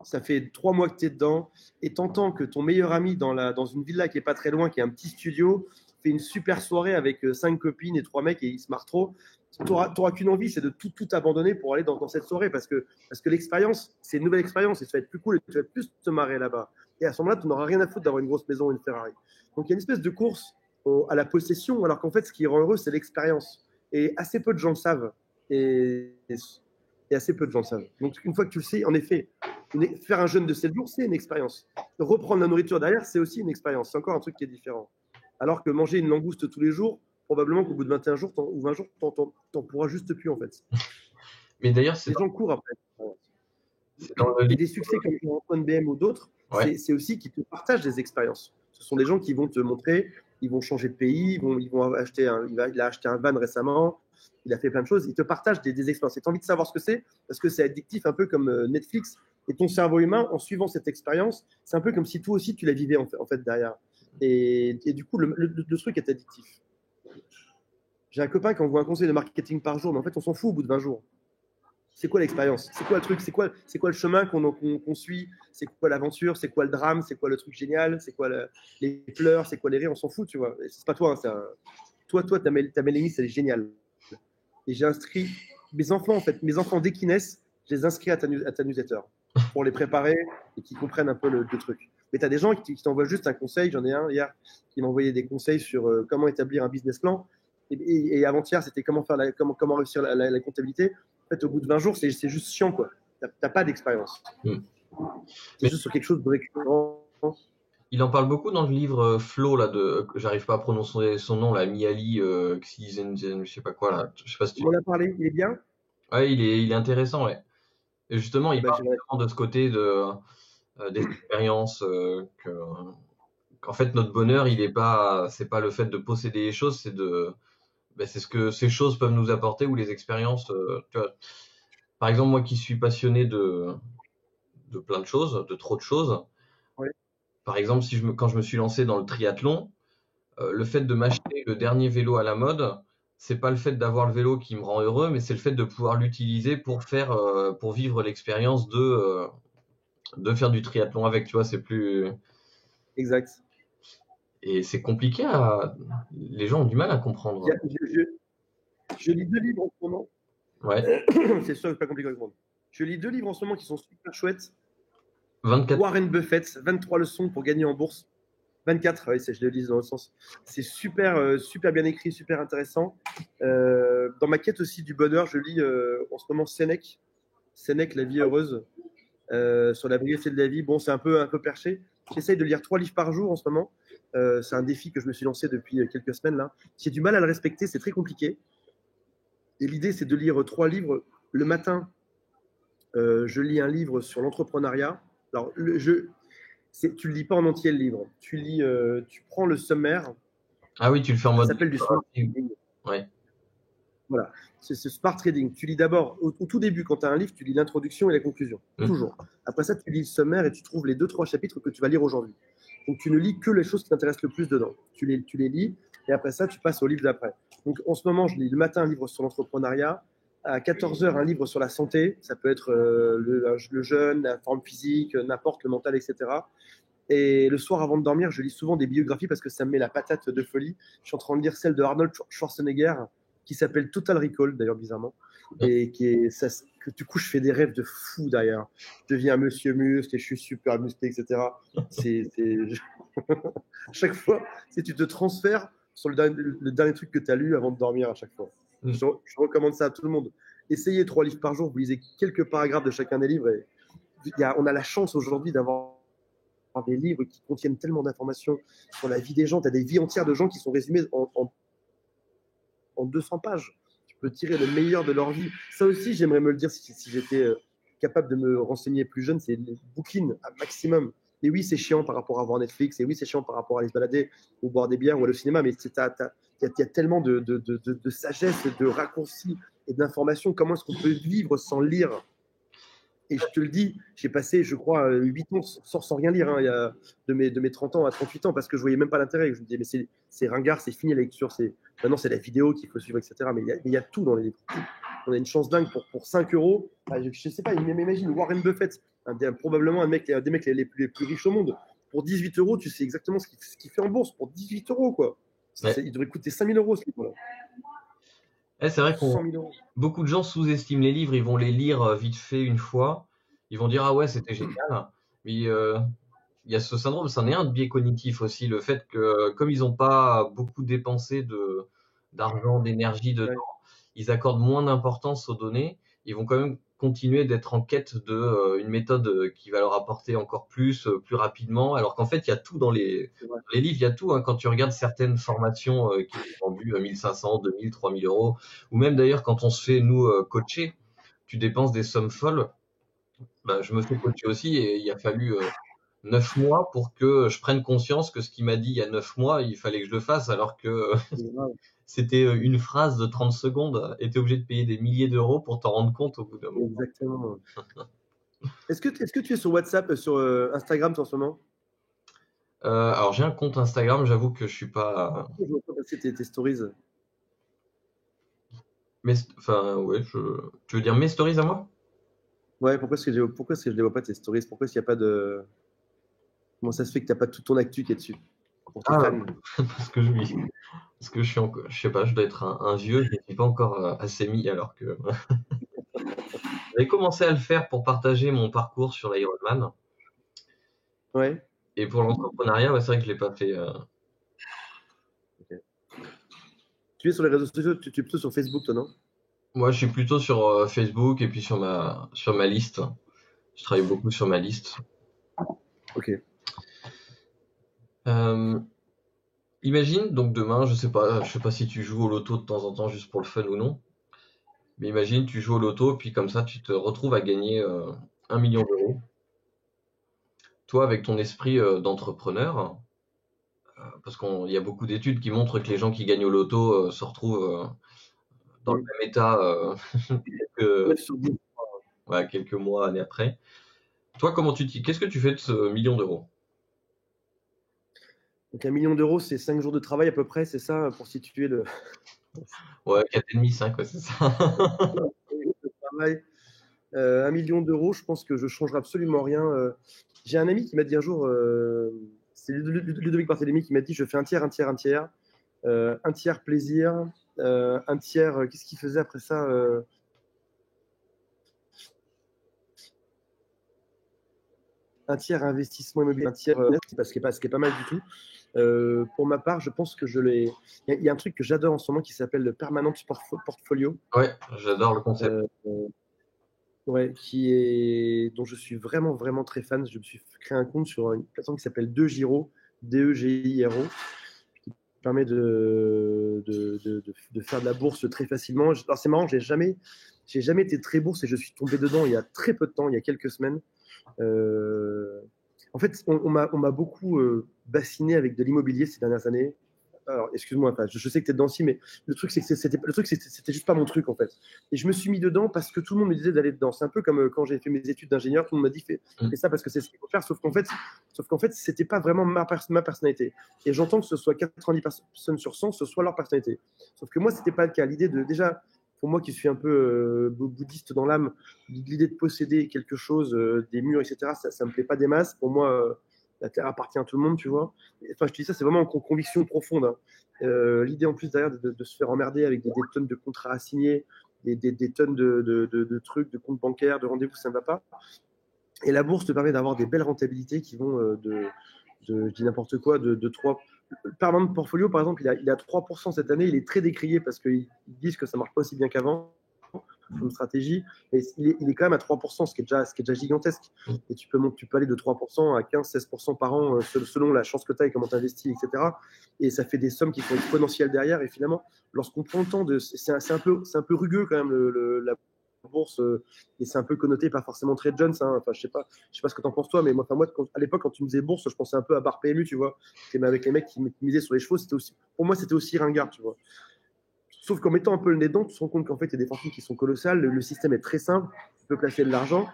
ça fait 3 mois que tu es dedans et t'entends que ton meilleur ami dans une villa qui est pas très loin, qui est un petit studio, fait une super soirée avec 5 copines et 3 mecs et il se marre trop. Tu n'auras qu'une envie, c'est de tout abandonner pour aller dans cette soirée parce que l'expérience, c'est une nouvelle expérience et ça va être plus cool et tu vas plus te marrer là-bas. Et à ce moment-là, tu n'auras rien à foutre d'avoir une grosse maison ou une Ferrari. Donc il y a une espèce de course à la possession, alors qu'en fait, ce qui rend heureux, c'est l'expérience. Et assez peu de gens le savent. Et assez peu de gens le savent. Donc une fois que tu le sais, en effet, faire un jeûne de 7 jours, c'est une expérience. Reprendre la nourriture derrière, c'est aussi une expérience. C'est encore un truc qui est différent. Alors que manger une langouste tous les jours, probablement qu'au bout de 21 jours ou 20 jours, t'en pourras juste plus en fait. Mais d'ailleurs, Les gens courent après. c'est dans le Et livre. des succès comme Antoine BM ou d'autres, Ouais. c'est aussi qu'ils te partagent des expériences. Ce sont des gens qui vont te montrer, ils vont changer de pays, ils vont acheter il a acheté un van récemment, il a fait plein de choses, ils te partagent des expériences. Et tu as envie de savoir ce que c'est, parce que c'est addictif, un peu comme Netflix. Et ton cerveau humain, en suivant cette expérience, c'est un peu comme si toi aussi tu la vivais en fait derrière. Et du coup, le truc est addictif. J'ai un copain qui envoie un conseil de marketing par jour, mais en fait, on s'en fout au bout de 20 jours. C'est quoi l'expérience? C'est quoi le truc? C'est quoi le chemin qu'on suit? C'est quoi l'aventure? C'est quoi le drame? C'est quoi le truc génial? C'est quoi les pleurs? C'est quoi les rires? On s'en fout, tu vois. C'est pas toi. Hein, toi, ta Mélénie, elle est géniale. Et j'ai inscrit mes enfants, en fait, dès qu'ils naissent, je les inscris à ta newsletter pour les préparer et qu'ils comprennent un peu le truc. Mais tu as des gens qui t'envoient juste un conseil. J'en ai un hier qui m'a envoyé des conseils sur comment établir un business plan. Et avant-hier, c'était comment réussir la comptabilité. En fait, au bout de 20 jours, c'est juste chiant, quoi. T'as pas d'expérience. C'est juste sur quelque chose de récurrent. Il en parle beaucoup dans le livre Flow là que j'arrive pas à prononcer son nom là, Mihaly Csikszentmihalyi, je sais pas quoi là, je sais pas si tu. On en a parlé, il est bien. Ouais, il est intéressant, ouais. Et justement, il Bah, parle vraiment de ce côté des expériences qu'en fait notre bonheur, c'est pas le fait de posséder les choses, c'est ce que ces choses peuvent nous apporter ou les expériences. Tu vois. Par exemple, moi qui suis passionné de plein de choses, de trop de choses. Ouais. Par exemple, quand je me suis lancé dans le triathlon, le fait de m'acheter le dernier vélo à la mode, c'est pas le fait d'avoir le vélo qui me rend heureux, mais c'est le fait de pouvoir l'utiliser pour vivre l'expérience de faire du triathlon avec, tu vois, c'est plus. Exact. Et c'est compliqué les gens ont du mal à comprendre. Je lis 2 livres en ce moment. Ouais. C'est sûr que c'est pas compliqué à comprendre. Je lis 2 livres en ce moment qui sont super chouettes. 24. Warren Buffett, 23 leçons pour gagner en bourse. 24, oui, je le lis dans le sens. C'est super, super bien écrit, super intéressant. Dans ma quête aussi du bonheur, je lis en ce moment Sénèque, La vie heureuse, sur la brièveté de la vie. Bon, c'est un peu perché. J'essaye de lire 3 livres par jour en ce moment. C'est un défi que je me suis lancé depuis quelques semaines là. J'ai du mal à le respecter, c'est très compliqué. Et l'idée, c'est de lire 3 livres. Le matin, je lis un livre sur l'entrepreneuriat. Alors, tu ne le lis pas en entier le livre. Tu prends le sommaire. Ah oui, tu le fais en mode. Ça s'appelle du smart trading. Ouais. Voilà, c'est ce smart trading. Tu lis d'abord, au tout début, quand tu as un livre, tu lis l'introduction et la conclusion. Toujours. Après ça, tu lis le sommaire et tu trouves les 2-3 chapitres que tu vas lire aujourd'hui. Donc, tu ne lis que les choses qui t'intéressent le plus dedans. Tu les lis et après ça, tu passes au livre d'après. Donc, en ce moment, je lis le matin un livre sur l'entrepreneuriat. À 14h, un livre sur la santé. Ça peut être le jeûne, la forme physique, n'importe, le mental, etc. Et le soir, avant de dormir, je lis souvent des biographies parce que ça me met la patate de folie. Je suis en train de lire celle de Arnold Schwarzenegger qui s'appelle Total Recall, d'ailleurs, bizarrement. Et que du coup, je fais des rêves de fou derrière. Je deviens monsieur muscle et je suis super musclé, etc. Chaque fois, tu te transfères sur le dernier truc que tu as lu avant de dormir à chaque fois. Je recommande ça à tout le monde. Essayez 3 livres par jour, vous lisez quelques paragraphes de chacun des livres. Et on a la chance aujourd'hui d'avoir des livres qui contiennent tellement d'informations sur la vie des gens. Tu as des vies entières de gens qui sont résumées en 200 pages. Tu peux tirer le meilleur de leur vie. Ça aussi, j'aimerais me le dire si j'étais capable de me renseigner plus jeune, c'est les bouquines à maximum. Et oui, c'est chiant par rapport à voir Netflix, et oui, c'est chiant par rapport à aller se balader ou boire des bières ou aller au cinéma, mais il y a tellement de sagesse, de raccourcis et d'informations. Comment est-ce qu'on peut vivre sans lire? Et je te le dis, j'ai passé, je crois, 8 ans sans rien lire, hein, de mes 30 ans à 38 ans, parce que je voyais même pas l'intérêt. Je me disais, mais c'est ringard, c'est fini la lecture. Maintenant, c'est la vidéo qu'il faut suivre, etc. Mais il y a tout dans les livres. On a une chance dingue pour 5 euros. Je sais pas, imagine Warren Buffett, probablement des mecs les plus riches au monde. Pour 18 euros, tu sais exactement ce qu'il fait en bourse. Pour 18 euros, quoi. Ouais. Il devrait coûter 5 000 euros ce livre-là. C'est vrai que 100 000 euros. beaucoup de gens sous-estiment les livres, ils vont les lire vite fait une fois, ils vont dire ah ouais c'était génial, mais il y a ce syndrome, c'en est un de biais cognitif aussi, le fait que comme ils n'ont pas beaucoup dépensé d'argent, d'énergie dedans, ils accordent moins d'importance aux données, ils vont quand même continuer d'être en quête une méthode qui va leur apporter encore plus rapidement, alors qu'en fait il y a tout dans les livres, il y a tout, hein. Quand tu regardes certaines formations qui sont vendues 1500, 2000, 3000 euros, ou même d'ailleurs quand on se fait nous coacher, tu dépenses des sommes folles. Je me fais coacher aussi et il a fallu 9 mois pour que je prenne conscience que ce qu'il m'a dit il y a 9 mois, il fallait que je le fasse, alors que c'était une phrase de 30 secondes et tu es obligé de payer des milliers d'euros pour t'en rendre compte au bout d'un moment. Exactement. Est-ce que tu es sur WhatsApp, sur Instagram en ce moment? Alors j'ai un compte Instagram, j'avoue que je suis pas. Je vois pas passer tes stories. Mais enfin ouais, tu veux dire mes stories à moi? Ouais, pourquoi est-ce que je les vois pas tes stories? Pourquoi est-ce qu'il n'y a pas de. Comment ça se fait que tu n'as pas toute ton actu qui est dessus? Pour tes fans. Parce que je suis encore, je sais pas, je dois être un vieux, je ne suis pas encore assez mis alors que. J'avais commencé à le faire pour partager mon parcours sur l'Ironman. Ouais. Et pour l'entrepreneuriat, c'est vrai que je l'ai pas fait. Okay. Tu es sur les réseaux sociaux, tu es plutôt sur Facebook, toi, non? Moi, je suis plutôt sur Facebook et puis sur ma liste. Je travaille beaucoup sur ma liste. Ok. Imagine, donc demain, je sais pas si tu joues au loto de temps en temps juste pour le fun ou non, mais imagine, tu joues au loto, puis comme ça, tu te retrouves à gagner 1 million d'euros. Toi, avec ton esprit d'entrepreneur, parce qu'il y a beaucoup d'études qui montrent que les gens qui gagnent au loto se retrouvent dans le même état quelques mois, années après. Toi, qu'est-ce que tu fais de ce million d'euros? Donc 1 million d'euros, c'est 5 jours de travail à peu près, c'est ça, pour situer le Ouais, 4,5, 5, ouais, c'est ça. travail. 1 million d'euros, je pense que je ne changerai absolument rien. J'ai un ami qui m'a dit un jour, c'est Ludovic Barthélémy qui m'a dit, je fais un tiers, un tiers, un tiers. Un tiers plaisir, un tiers, qu'est-ce qu'il faisait après ça un tiers investissement immobilier, un tiers net, ce qui est pas mal du tout. Pour ma part, je pense que je l'ai. Il y a un truc que j'adore en ce moment qui s'appelle le Permanent Portfolio, Ouais, j'adore le concept. euh, ouais, dont je suis vraiment, vraiment très fan. Je me suis créé un compte sur une plateforme qui s'appelle DeGiro, DEGIRO, qui permet de faire de la bourse très facilement. Alors c'est marrant, j'ai jamais été très bourse et je suis tombé dedans il y a très peu de temps, il y a quelques semaines. Euh, En fait, on m'a beaucoup bassiné avec de l'immobilier ces dernières années. Alors, excuse-moi, enfin, je sais que tu es dedans aussi, mais le truc, c'était juste pas mon truc en fait. Et je me suis mis dedans parce que tout le monde me disait d'aller dedans. C'est un peu comme quand j'ai fait mes études d'ingénieur, tout le monde m'a dit Mm. fais ça parce que c'est ce qu'il faut faire. Sauf qu'en fait, c'était pas vraiment ma personnalité. Et j'entends que ce soit 90 personnes sur 100, ce soit leur personnalité. Sauf que moi, c'était pas le cas. L'idée de déjà, pour moi qui suis un peu bouddhiste dans l'âme, l'idée de posséder quelque chose, des murs, etc., ça me plaît pas des masses. Pour moi, la terre appartient à tout le monde, tu vois. Enfin, je te dis ça, c'est vraiment une conviction profonde, hein. L'idée en plus derrière de se faire emmerder avec des tonnes de contrats à signer, des tonnes de trucs, de comptes bancaires, de rendez-vous, ça ne va pas. Et la bourse te permet d'avoir des belles rentabilités qui vont je dis n'importe quoi, de 3. Par exemple, Portfolio, par exemple, il a 3% cette année. Il est très décrié parce qu'ils disent que ça marche pas aussi bien qu'avant comme stratégie, mais il est quand même à 3%, ce qui est déjà gigantesque. Et tu peux aller de 3% à 15-16% par an selon la chance que tu as et comment tu investis, etc. Et ça fait des sommes qui sont exponentielles derrière. Et finalement, lorsqu'on prend le temps de. C'est un peu rugueux quand même la bourse, et c'est un peu connoté pas forcément très Jones, hein. Enfin, je sais pas ce que t'en penses toi, mais moi, à l'époque, quand tu me disais bourse, je pensais un peu à Bar PMU, tu vois, avec les mecs qui misaient sur les chevaux, pour moi, c'était aussi ringard, tu vois. Sauf qu'en mettant un peu le nez dedans, tu te rends compte qu'en fait, il y a des fortunes qui sont colossales, le système est très simple, tu peux placer de l'argent,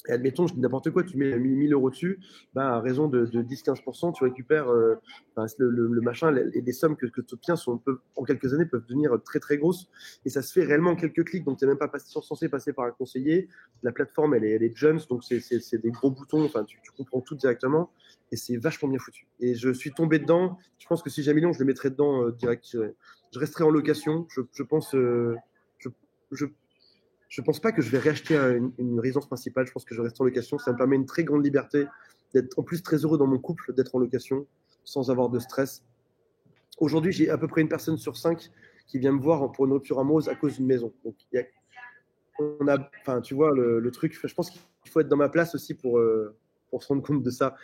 et admettons, je dis n'importe quoi, tu mets 1000 euros dessus, bah, à raison de 10-15%, tu récupères le machin, les sommes que tu obtiens en quelques années peuvent devenir très très grosses. Et ça se fait réellement en quelques clics, donc tu n'es même pas censé passer par un conseiller. La plateforme, elle est Jones, donc c'est des gros boutons, enfin, tu comprends tout directement, et c'est vachement bien foutu. Et je suis tombé dedans, je pense que si j'ai un million, je le mettrais dedans direct. Je resterai en location, je pense. Je, je je pense pas que je vais réacheter une résidence principale. Je pense que je reste en location. Ça me permet une très grande liberté d'être en plus très heureux dans mon couple, d'être en location sans avoir de stress. Aujourd'hui, j'ai à peu près une personne sur 5 qui vient me voir pour une rupture amoureuse à cause d'une maison. Donc, enfin, tu vois, le truc, je pense qu'il faut être dans ma place aussi pour se rendre compte de ça.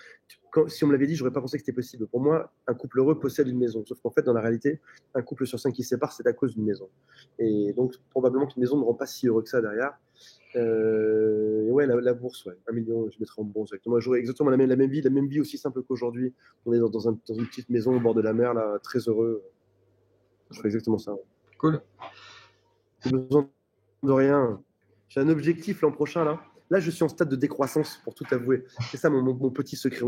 Si on me l'avait dit, j'aurais pas pensé que c'était possible. Pour moi, un couple heureux possède une maison. Sauf qu'en fait, dans la réalité, un couple sur 5 qui se sépare, c'est à cause d'une maison. Et donc, probablement qu'une maison ne rend pas si heureux que ça derrière. Et ouais, la bourse, ouais, 1 million, je mettrais en bourse. Exactement. J'aurais exactement la même vie aussi simple qu'aujourd'hui. On est dans une petite maison au bord de la mer, là, très heureux. Je ferais exactement ça. Ouais. Cool. J'ai besoin de rien. J'ai un objectif l'an prochain, là. Là, je suis en stade de décroissance, pour tout avouer. C'est ça mon petit secret.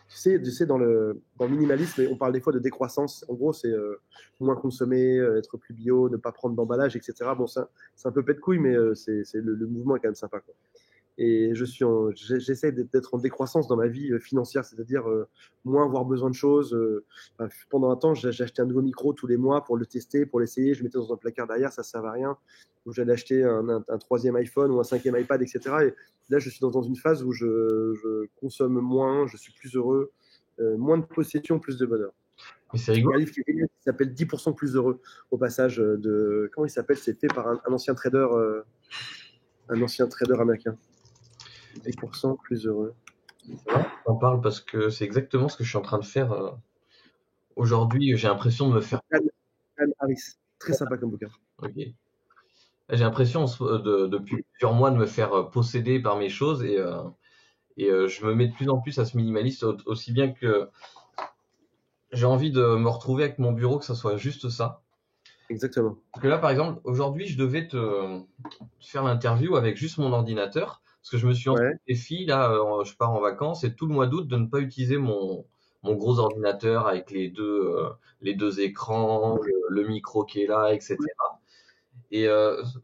Tu sais dans le minimalisme, on parle des fois de décroissance. En gros, c'est moins consommer, être plus bio, ne pas prendre d'emballage, etc. Bon, c'est un peu pète couille, mais le mouvement est quand même sympa, quoi. Et j'essaie d'être en décroissance dans ma vie financière, c'est-à-dire moins avoir besoin de choses. Pendant un temps, j'ai acheté un nouveau micro tous les mois pour le tester, pour l'essayer. Je le mettais dans un placard derrière, ça ne servait à rien. Donc j'allais acheter un troisième iPhone ou un cinquième iPad, etc. Et là, je suis dans une phase où je consomme moins, je suis plus heureux, moins de possession, plus de bonheur. Mais c'est Il y rigolo. a un livre qui s'appelle 10% plus heureux, au passage de. Comment il s'appelle? C'est fait par un ancien trader américain. 10% plus heureux. On parle parce que c'est exactement ce que je suis en train de faire aujourd'hui. J'ai l'impression de me faire. Dan Harris. Très sympa comme bouquin. Ok. J'ai l'impression depuis plusieurs mois de me faire posséder par mes choses et je me mets de plus en plus à ce minimaliste aussi bien que j'ai envie de me retrouver avec mon bureau, que ça soit juste ça. Exactement. Parce que là, par exemple, aujourd'hui, je devais te faire l'interview avec juste mon ordinateur, parce que je me suis lancé Ouais. un défi, là, je pars en vacances, et tout le mois d'août, de ne pas utiliser mon gros ordinateur avec les deux écrans, le micro qui est là, etc. Et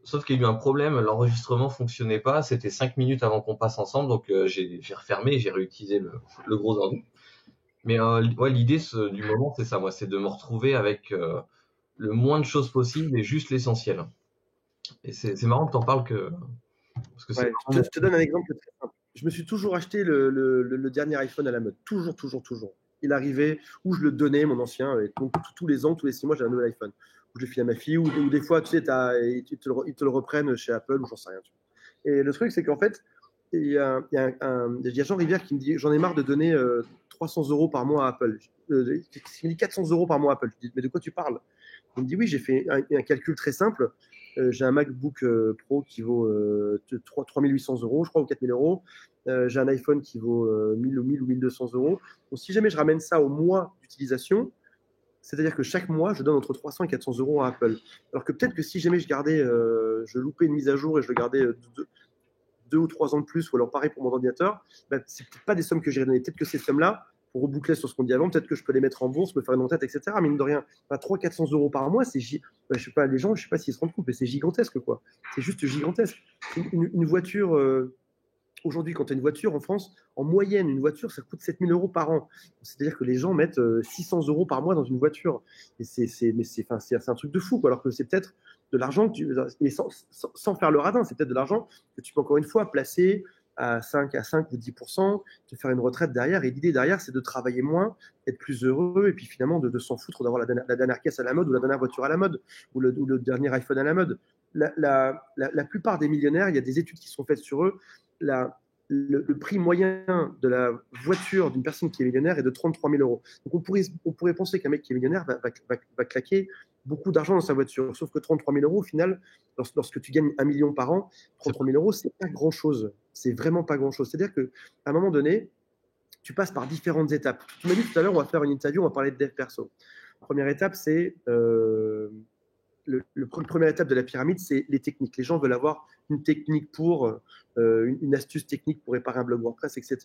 sauf qu'il y a eu un problème, l'enregistrement fonctionnait pas, c'était 5 minutes avant qu'on passe ensemble, donc j'ai refermé et j'ai réutilisé le gros ordi. Mais ouais, l'idée du moment, c'est ça, moi, c'est de me retrouver avec le moins de choses possible et juste l'essentiel. Et c'est marrant que tu en parles parce que c'est Ouais. vraiment Je te donne un exemple très simple. Je me suis toujours acheté le dernier iPhone à la mode. Toujours, toujours, toujours. Il arrivait, ou je le donnais, mon ancien, et donc tous les ans, tous les 6 mois, j'ai un nouvel iPhone. Ou je le file à ma fille, ou des fois, tu sais, ils te le reprennent chez Apple, ou j'en sais rien. Tu vois. Et le truc, c'est qu'en fait, il y a Jean Rivière qui me dit, j'en ai marre de donner 300 euros par mois à Apple. Il me dit 400 euros par mois à Apple. Je dis, mais de quoi tu parles? Il me dit, oui, j'ai fait un calcul très simple. J'ai un MacBook Pro qui vaut 3 800 euros, je crois, ou 4 000 euros. J'ai un iPhone qui vaut 1000 ou 1000 ou 1200 euros. Donc, si jamais je ramène ça au mois d'utilisation, c'est-à-dire que chaque mois, je donne entre 300 et 400 euros à Apple. Alors que peut-être que si jamais je loupais une mise à jour et je le gardais 2 ou 3 ans de plus, ou alors pareil pour mon ordinateur, bah, c'est peut-être pas des sommes que j'irai donner. Peut-être que ces sommes-là, pour reboucler sur ce qu'on dit avant, peut-être que je peux les mettre en bourse, me faire une retraite, etc. Mine de rien, 300-400 euros par mois, je sais pas, les gens, je sais pas s'ils se rendent compte, mais c'est gigantesque, quoi. C'est juste gigantesque. Une voiture, aujourd'hui, quand tu as une voiture en France, en moyenne, une voiture, ça coûte 7 000 euros par an. C'est-à-dire que les gens mettent 600 euros par mois dans une voiture. Et c'est un truc de fou, quoi. Alors que c'est peut-être de l'argent, mais sans faire le radin, c'est peut-être de l'argent que tu peux encore une fois placer à 5 ou 10%, te faire une retraite derrière. Et l'idée derrière, c'est de travailler moins, être plus heureux, et puis finalement de s'en foutre d'avoir la dernière caisse à la mode, ou la dernière voiture à la mode, ou le dernier iPhone à la mode. La plupart des millionnaires, il y a des études qui sont faites sur eux. Le prix moyen de la voiture d'une personne qui est millionnaire est de 33 000 euros. Donc on pourrait penser qu'un mec qui est millionnaire va claquer beaucoup d'argent dans sa voiture. Sauf que 33 000 euros, au final, lorsque tu gagnes 1 million par an, 33 000 euros, c'est pas grand-chose. C'est vraiment pas grand-chose. C'est-à-dire qu'à un moment donné, tu passes par différentes étapes. Tu m'as dit tout à l'heure, on va faire une interview, on va parler de dev perso. La première étape, c'est la première étape de la pyramide, c'est les techniques. Les gens veulent avoir une technique une astuce technique pour réparer un blog WordPress, etc.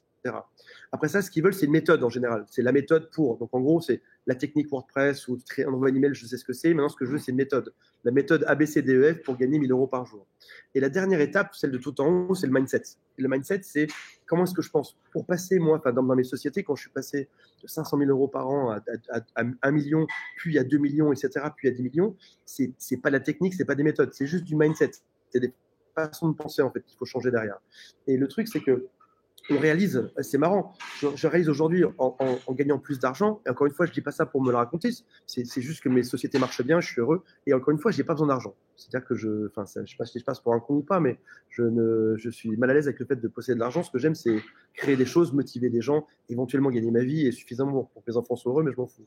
Après ça, ce qu'ils veulent, c'est une méthode en général. C'est la méthode pour. Donc en gros, c'est la technique WordPress ou créer un envoi email, je sais ce que c'est. Maintenant, ce que je veux, c'est une méthode. La méthode ABCDEF pour gagner 1 000 euros par jour. Et la dernière étape, celle de tout en haut, c'est le mindset. Et le mindset, c'est comment est-ce que je pense pour passer, moi, dans mes sociétés, quand je suis passé de 500 000 euros par an à 1 million, puis à 2 millions, etc., puis à 10 millions, c'est pas la technique, c'est pas des méthodes, c'est juste du mindset. C'est des façons de penser, en fait, qu'il faut changer derrière. Et le truc, c'est que on réalise, c'est marrant, je réalise aujourd'hui en gagnant plus d'argent, et encore une fois, je dis pas ça pour me le raconter, c'est juste que mes sociétés marchent bien, je suis heureux, et encore une fois, j'ai pas besoin d'argent. C'est-à-dire que je sais pas si je passe pour un con ou pas, mais je suis mal à l'aise avec le fait de posséder de l'argent. Ce que j'aime, c'est créer des choses, motiver des gens, éventuellement gagner ma vie, et suffisamment pour que mes enfants soient heureux, mais je m'en fous.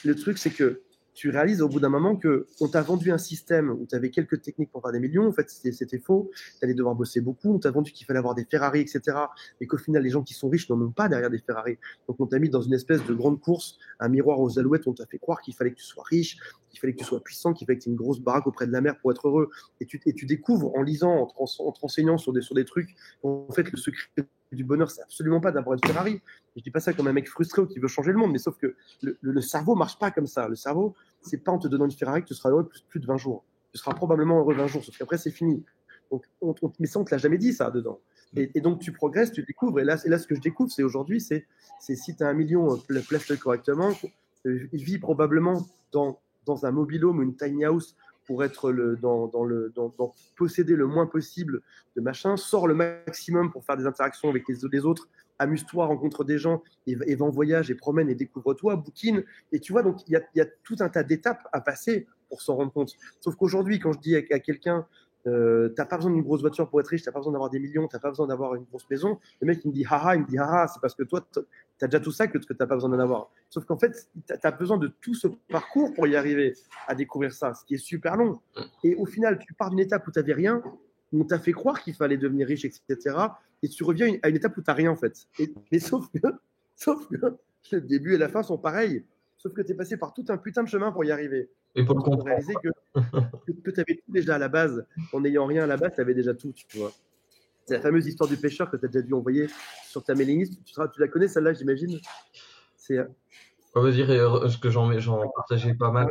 Le truc, c'est que tu réalises au bout d'un moment qu'on t'a vendu un système où tu avais quelques techniques pour faire des millions. En fait, c'était faux. Tu allais devoir bosser beaucoup. On t'a vendu qu'il fallait avoir des Ferrari, etc. Et qu'au final, les gens qui sont riches n'en ont pas derrière des Ferrari. Donc, on t'a mis dans une espèce de grande course, un miroir aux alouettes. On t'a fait croire qu'il fallait que tu sois riche, qu'il fallait que tu sois puissant, qu'il fallait que tu aies une grosse baraque auprès de la mer pour être heureux. Et tu découvres en lisant, en te renseignant sur des trucs, en fait, le secret du bonheur, c'est absolument pas d'avoir une Ferrari. Je dis pas ça comme un mec frustré qui veut changer le monde, mais sauf que le cerveau marche pas comme ça. Le cerveau, c'est pas en te donnant une Ferrari que tu seras heureux plus de 20 jours. Tu seras probablement heureux 20 jours, sauf qu'après, c'est fini. Donc, mais ça, on te l'a jamais dit, ça, dedans. Et donc, tu progresses, tu découvres. Et là, ce que je découvre, c'est aujourd'hui, c'est si tu as 1 million, place-le correctement. Vis probablement dans un mobil-home ou une tiny house pour être dans posséder le moins possible de machin. Sors le maximum pour faire des interactions avec les autres. Amuse-toi, rencontre des gens et va en voyage et promène et découvre-toi, bouquine. Et tu vois, donc il y a tout un tas d'étapes à passer pour s'en rendre compte. Sauf qu'aujourd'hui, quand je dis à quelqu'un, t'as pas besoin d'une grosse voiture pour être riche, t'as pas besoin d'avoir des millions, t'as pas besoin d'avoir une grosse maison, le mec il me dit haha, c'est parce que toi t'as déjà tout ça que t'as pas besoin d'en avoir. Sauf qu'en fait, t'as besoin de tout ce parcours pour y arriver à découvrir ça, ce qui est super long. Et au final, tu pars d'une étape où t'avais rien, où on t'a fait croire qu'il fallait devenir riche, etc. Et tu reviens à une étape où t'as rien en fait. Mais sauf que le début et la fin sont pareils. Sauf que tu es passé par tout un putain de chemin pour y arriver. Et pour le Pour comprendre. réaliser que tu avais tout déjà à la base. En n'ayant rien à la base, tu avais déjà tout, tu vois. C'est la fameuse histoire du pêcheur que tu as déjà dû envoyer sur ta mailing list. Tu la connais, celle-là, j'imagine. C'est Ouais, vas-y, ce que j'en partageais pas mal.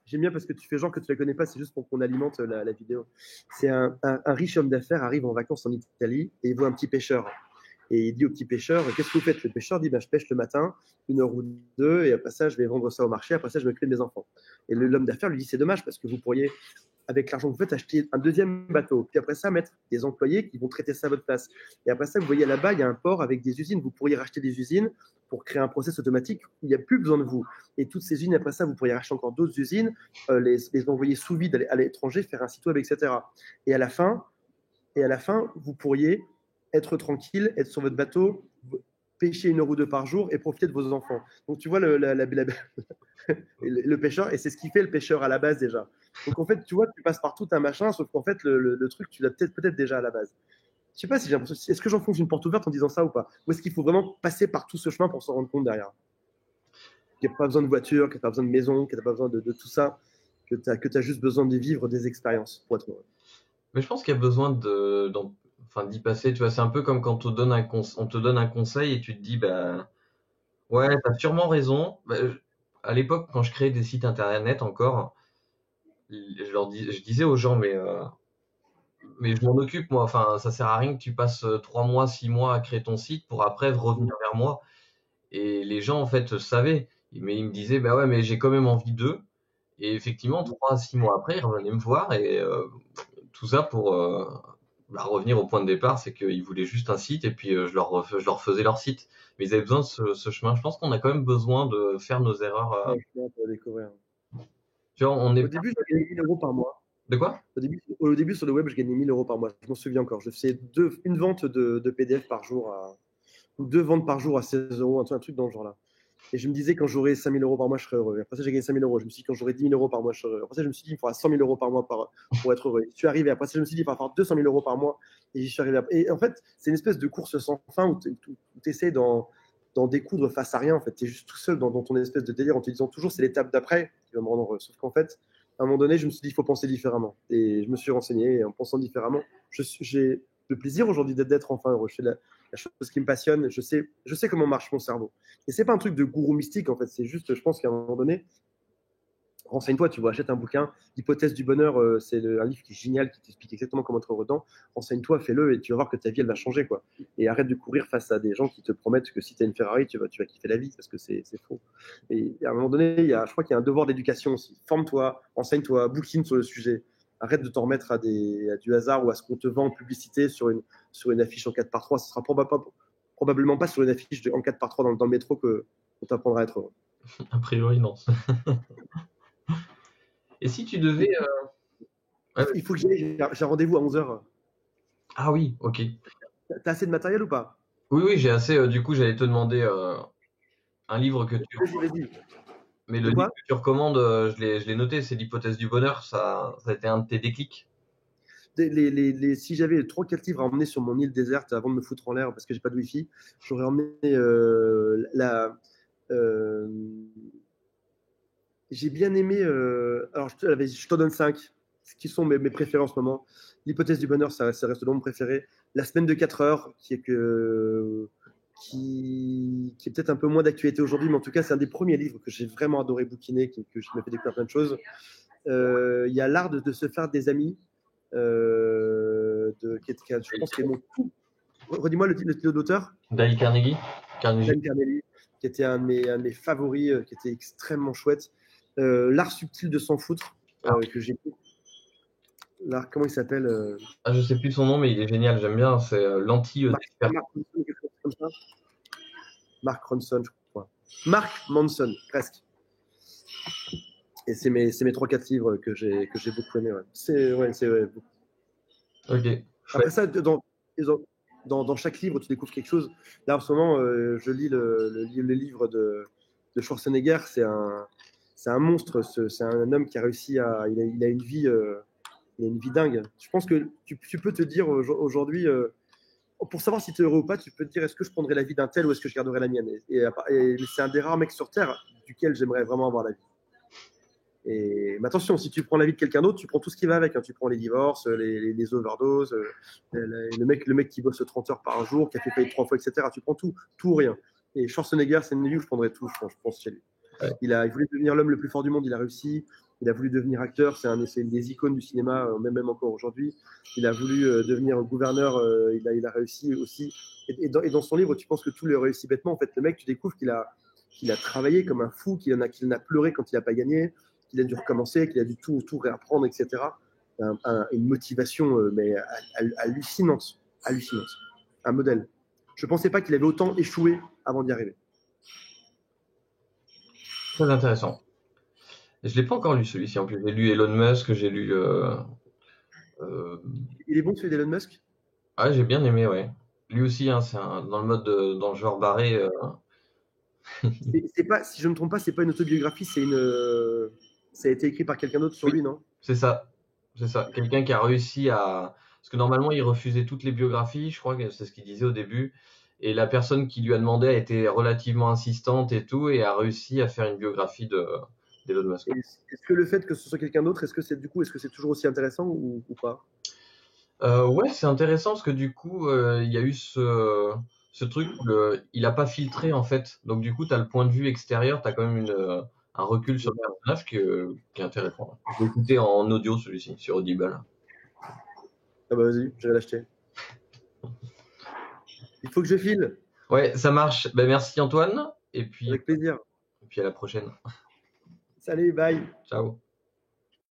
J'aime bien parce que tu fais genre que tu la connais pas, c'est juste pour qu'on alimente la vidéo. C'est un riche homme d'affaires arrive en vacances en Italie et il voit un petit pêcheur. Et il dit au petit pêcheur, qu'est-ce que vous faites? Le pêcheur dit, ben, je pêche le matin, 1 heure ou deux, et après ça, je vais vendre ça au marché, après ça, je m'occupe de mes enfants. Et l'homme d'affaires lui dit, c'est dommage parce que vous pourriez, avec l'argent que vous faites, acheter un deuxième bateau. Puis après ça, mettre des employés qui vont traiter ça à votre place. Et après ça, vous voyez là-bas, il y a un port avec des usines. Vous pourriez racheter des usines pour créer un process automatique où il n'y a plus besoin de vous. Et toutes ces usines, après ça, vous pourriez racheter encore d'autres usines, les envoyer sous vide à l'étranger, faire un site web, etc. Et à la fin, vous pourriez être tranquille, être sur votre bateau, pêcher 1 heure ou deux par jour et profiter de vos enfants. Donc tu vois le pêcheur, et c'est ce qui fait le pêcheur à la base déjà. Donc en fait, tu vois, tu passes par tout un machin, sauf qu'en fait, le truc, tu l'as peut-être déjà à la base. Je sais pas si j'ai l'impression, est-ce que j'enfonce une porte ouverte en disant ça ou pas? Ou est-ce qu'il faut vraiment passer par tout ce chemin pour s'en rendre compte derrière? Qu'il n'y a pas besoin de voiture, que tu n'as pas besoin de maison, que tu n'as pas besoin de tout ça, que tu as juste besoin de vivre des expériences pour être heureux. Mais je pense qu'il y a besoin enfin, d'y passer. Tu vois, c'est un peu comme quand on te donne un conseil et tu te dis, bah, ouais, t'as sûrement raison. Bah, à l'époque, quand je créais des sites internet encore, je disais aux gens, mais je m'en occupe, moi. Enfin, ça sert à rien que tu passes 3 mois, 6 mois à créer ton site pour après revenir vers moi. Et les gens, en fait, savaient. Mais ils me disaient, bah ouais, mais j'ai quand même envie d'eux. Et effectivement, 3 à 6 mois après, ils revenaient me voir et tout ça pour bah, revenir au point de départ, c'est qu'ils voulaient juste un site et puis je leur faisais leur site. Mais ils avaient besoin de ce chemin. Je pense qu'on a quand même besoin de faire nos erreurs. Ouais, je vais découvrir. Tu vois, on est Au début, je gagnais 1 000 euros par mois. de quoi? Au début, sur le web, je gagnais 1 000 euros par mois. Je m'en souviens encore. Je faisais une vente de PDF par jour, ou 2 ventes par jour à 16 euros, un truc dans ce genre-là. Et je me disais, quand j'aurai 5 000 euros par mois, je serai heureux. Et après ça, j'ai gagné 5 000 euros. Je me suis dit, quand j'aurai 10 000 euros par mois, je serai heureux. Après ça, je me suis dit, il me faudra 100 000 euros par mois pour être heureux. Et je suis arrivé. Après ça, je me suis dit, il va falloir 200 000 euros par mois. Et j'y suis arrivé. Et en fait, c'est une espèce de course sans fin où tu essaies d'en découdre face à rien. En fait, tu es juste tout seul dans ton espèce de délire en te disant toujours, c'est l'étape d'après qui va me rendre heureux. Sauf qu'en fait, à un moment donné, je me suis dit, il faut penser différemment. Et je me suis renseigné. Et en pensant différemment, j'ai le plaisir aujourd'hui d'être enfin heureux. Je fais la chose qui me passionne. Je sais comment marche mon cerveau. Et c'est pas un truc de gourou mystique, en fait. C'est juste, je pense qu'à un moment donné, renseigne-toi, tu vois, achète un bouquin. L'hypothèse du bonheur, c'est un livre qui est génial, qui t'explique exactement comment être heureux dedans. Renseigne-toi, fais-le et tu vas voir que ta vie, elle va changer, quoi. Et arrête de courir face à des gens qui te promettent que si tu as une Ferrari, tu vas kiffer la vie, parce que c'est faux. Et à un moment donné, je crois qu'il y a un devoir d'éducation aussi. Forme-toi, renseigne-toi, bouquine sur le sujet. Arrête de t'en remettre à du hasard ou à ce qu'on te vend en publicité sur une affiche en 4x3. Ce sera probablement pas sur une affiche en 4x3 dans le métro qu'on t'apprendra à être heureux. A priori, non. Et si tu devais. Il faut que j'y aille, j'ai un rendez-vous à 11h. Ah oui, ok. T'as assez de matériel ou pas? Oui, oui, j'ai assez. Du coup, j'allais te demander un livre que tu. Vas-y. Mais De le livre quoi? que tu recommandes, je l'ai noté, c'est l'hypothèse du bonheur. Ça a été un de tes déclics. Si j'avais 3-4 livres à emmener sur mon île déserte avant de me foutre en l'air parce que j'ai pas de wifi, j'aurais emmené euh, j'ai bien aimé. Alors, je t'en donne 5, ce qui sont mes préférés en ce moment. L'hypothèse du bonheur, ça reste mon préféré. La semaine de 4 heures, qui est peut-être un peu moins d'actualité aujourd'hui, mais en tout cas, c'est un des premiers livres que j'ai vraiment adoré bouquiner, que je m'a fait découvrir plein de choses. Il y a l'art de se faire des amis, je pense que c'est mon tout. Redis-moi le titre d'auteur. Dale Carnegie. Dan Carnelli, qui était un de mes favoris, qui était extrêmement chouette. L'art subtil de s'en foutre, Ah, que j'ai. L'art, comment il s'appelle? ah, je sais plus son nom, mais il est génial. J'aime bien. C'est d'expert. Mark Ronson, quelque chose comme ça. Mark Ronson, je crois. Mark Manson, presque. Et c'est mes 3-4 livres que j'ai beaucoup aimé. Ouais. Ok. Après ça, dans chaque livre, tu découvres quelque chose. Là, en ce moment, je lis le livre de Schwarzenegger. C'est un monstre. C'est un homme qui a réussi il a une vie, dingue. Je pense que tu peux te dire aujourd'hui, pour savoir si tu es heureux ou pas, tu peux te dire est-ce que je prendrais la vie d'un tel ou est-ce que je garderais la mienne. Et c'est un des rares mecs sur Terre duquel j'aimerais vraiment avoir la vie. Mais attention, si tu prends la vie de quelqu'un d'autre, tu prends tout ce qui va avec, hein. Tu prends les divorces, les overdoses, le mec qui bosse 30 heures par jour, qui a fait faillite 3 fois, etc. Tu prends tout ou rien. Et Schwarzenegger, c'est une ligne où je prendrais tout, je pense, chez lui. Ouais. Il voulait devenir l'homme le plus fort du monde, il a réussi. Il a voulu devenir acteur, c'est une des icônes du cinéma, même encore aujourd'hui. Il a voulu devenir gouverneur, il a réussi aussi. Et dans son livre, tu penses que tout lui a réussi bêtement. En fait, le mec, tu découvres qu'il a travaillé comme un fou, qu'il en a pleuré quand il n'a pas gagné, qu'il a dû recommencer, qu'il a dû tout réapprendre, etc. Une motivation mais hallucinante. Un modèle. Je ne pensais pas qu'il avait autant échoué avant d'y arriver. Très intéressant. Je ne l'ai pas encore lu celui-ci en plus. J'ai lu Elon Musk, j'ai lu. Il est bon celui d'Elon Musk? Ah, j'ai bien aimé, ouais. Lui aussi, hein, c'est dans le mode dans le genre barré. C'est pas, si je ne me trompe pas, c'est pas une autobiographie, ça a été écrit par quelqu'un d'autre sur Oui, lui, non? c'est ça. C'est ça. Quelqu'un qui a réussi à. Parce que normalement, il refusait toutes les biographies, je crois que c'est ce qu'il disait au début. Et la personne qui lui a demandé a été relativement insistante et tout, et a réussi à faire une biographie d'Elon Musk. Est-ce que le fait que ce soit quelqu'un d'autre, est-ce que c'est toujours aussi intéressant ou pas? Ouais, c'est intéressant parce que du coup, il y a eu ce truc où il a pas filtré en fait. Donc du coup, tu as le point de vue extérieur, tu as quand même un recul sur le personnage qui est intéressant. Je l'ai écouté en audio celui-ci, sur Audible. Ah bah vas-y, je vais l'acheter. Il faut que je file. Ouais, ça marche. Ben, merci Antoine, et Avec plaisir. puis à la prochaine. Salut, bye. Ciao.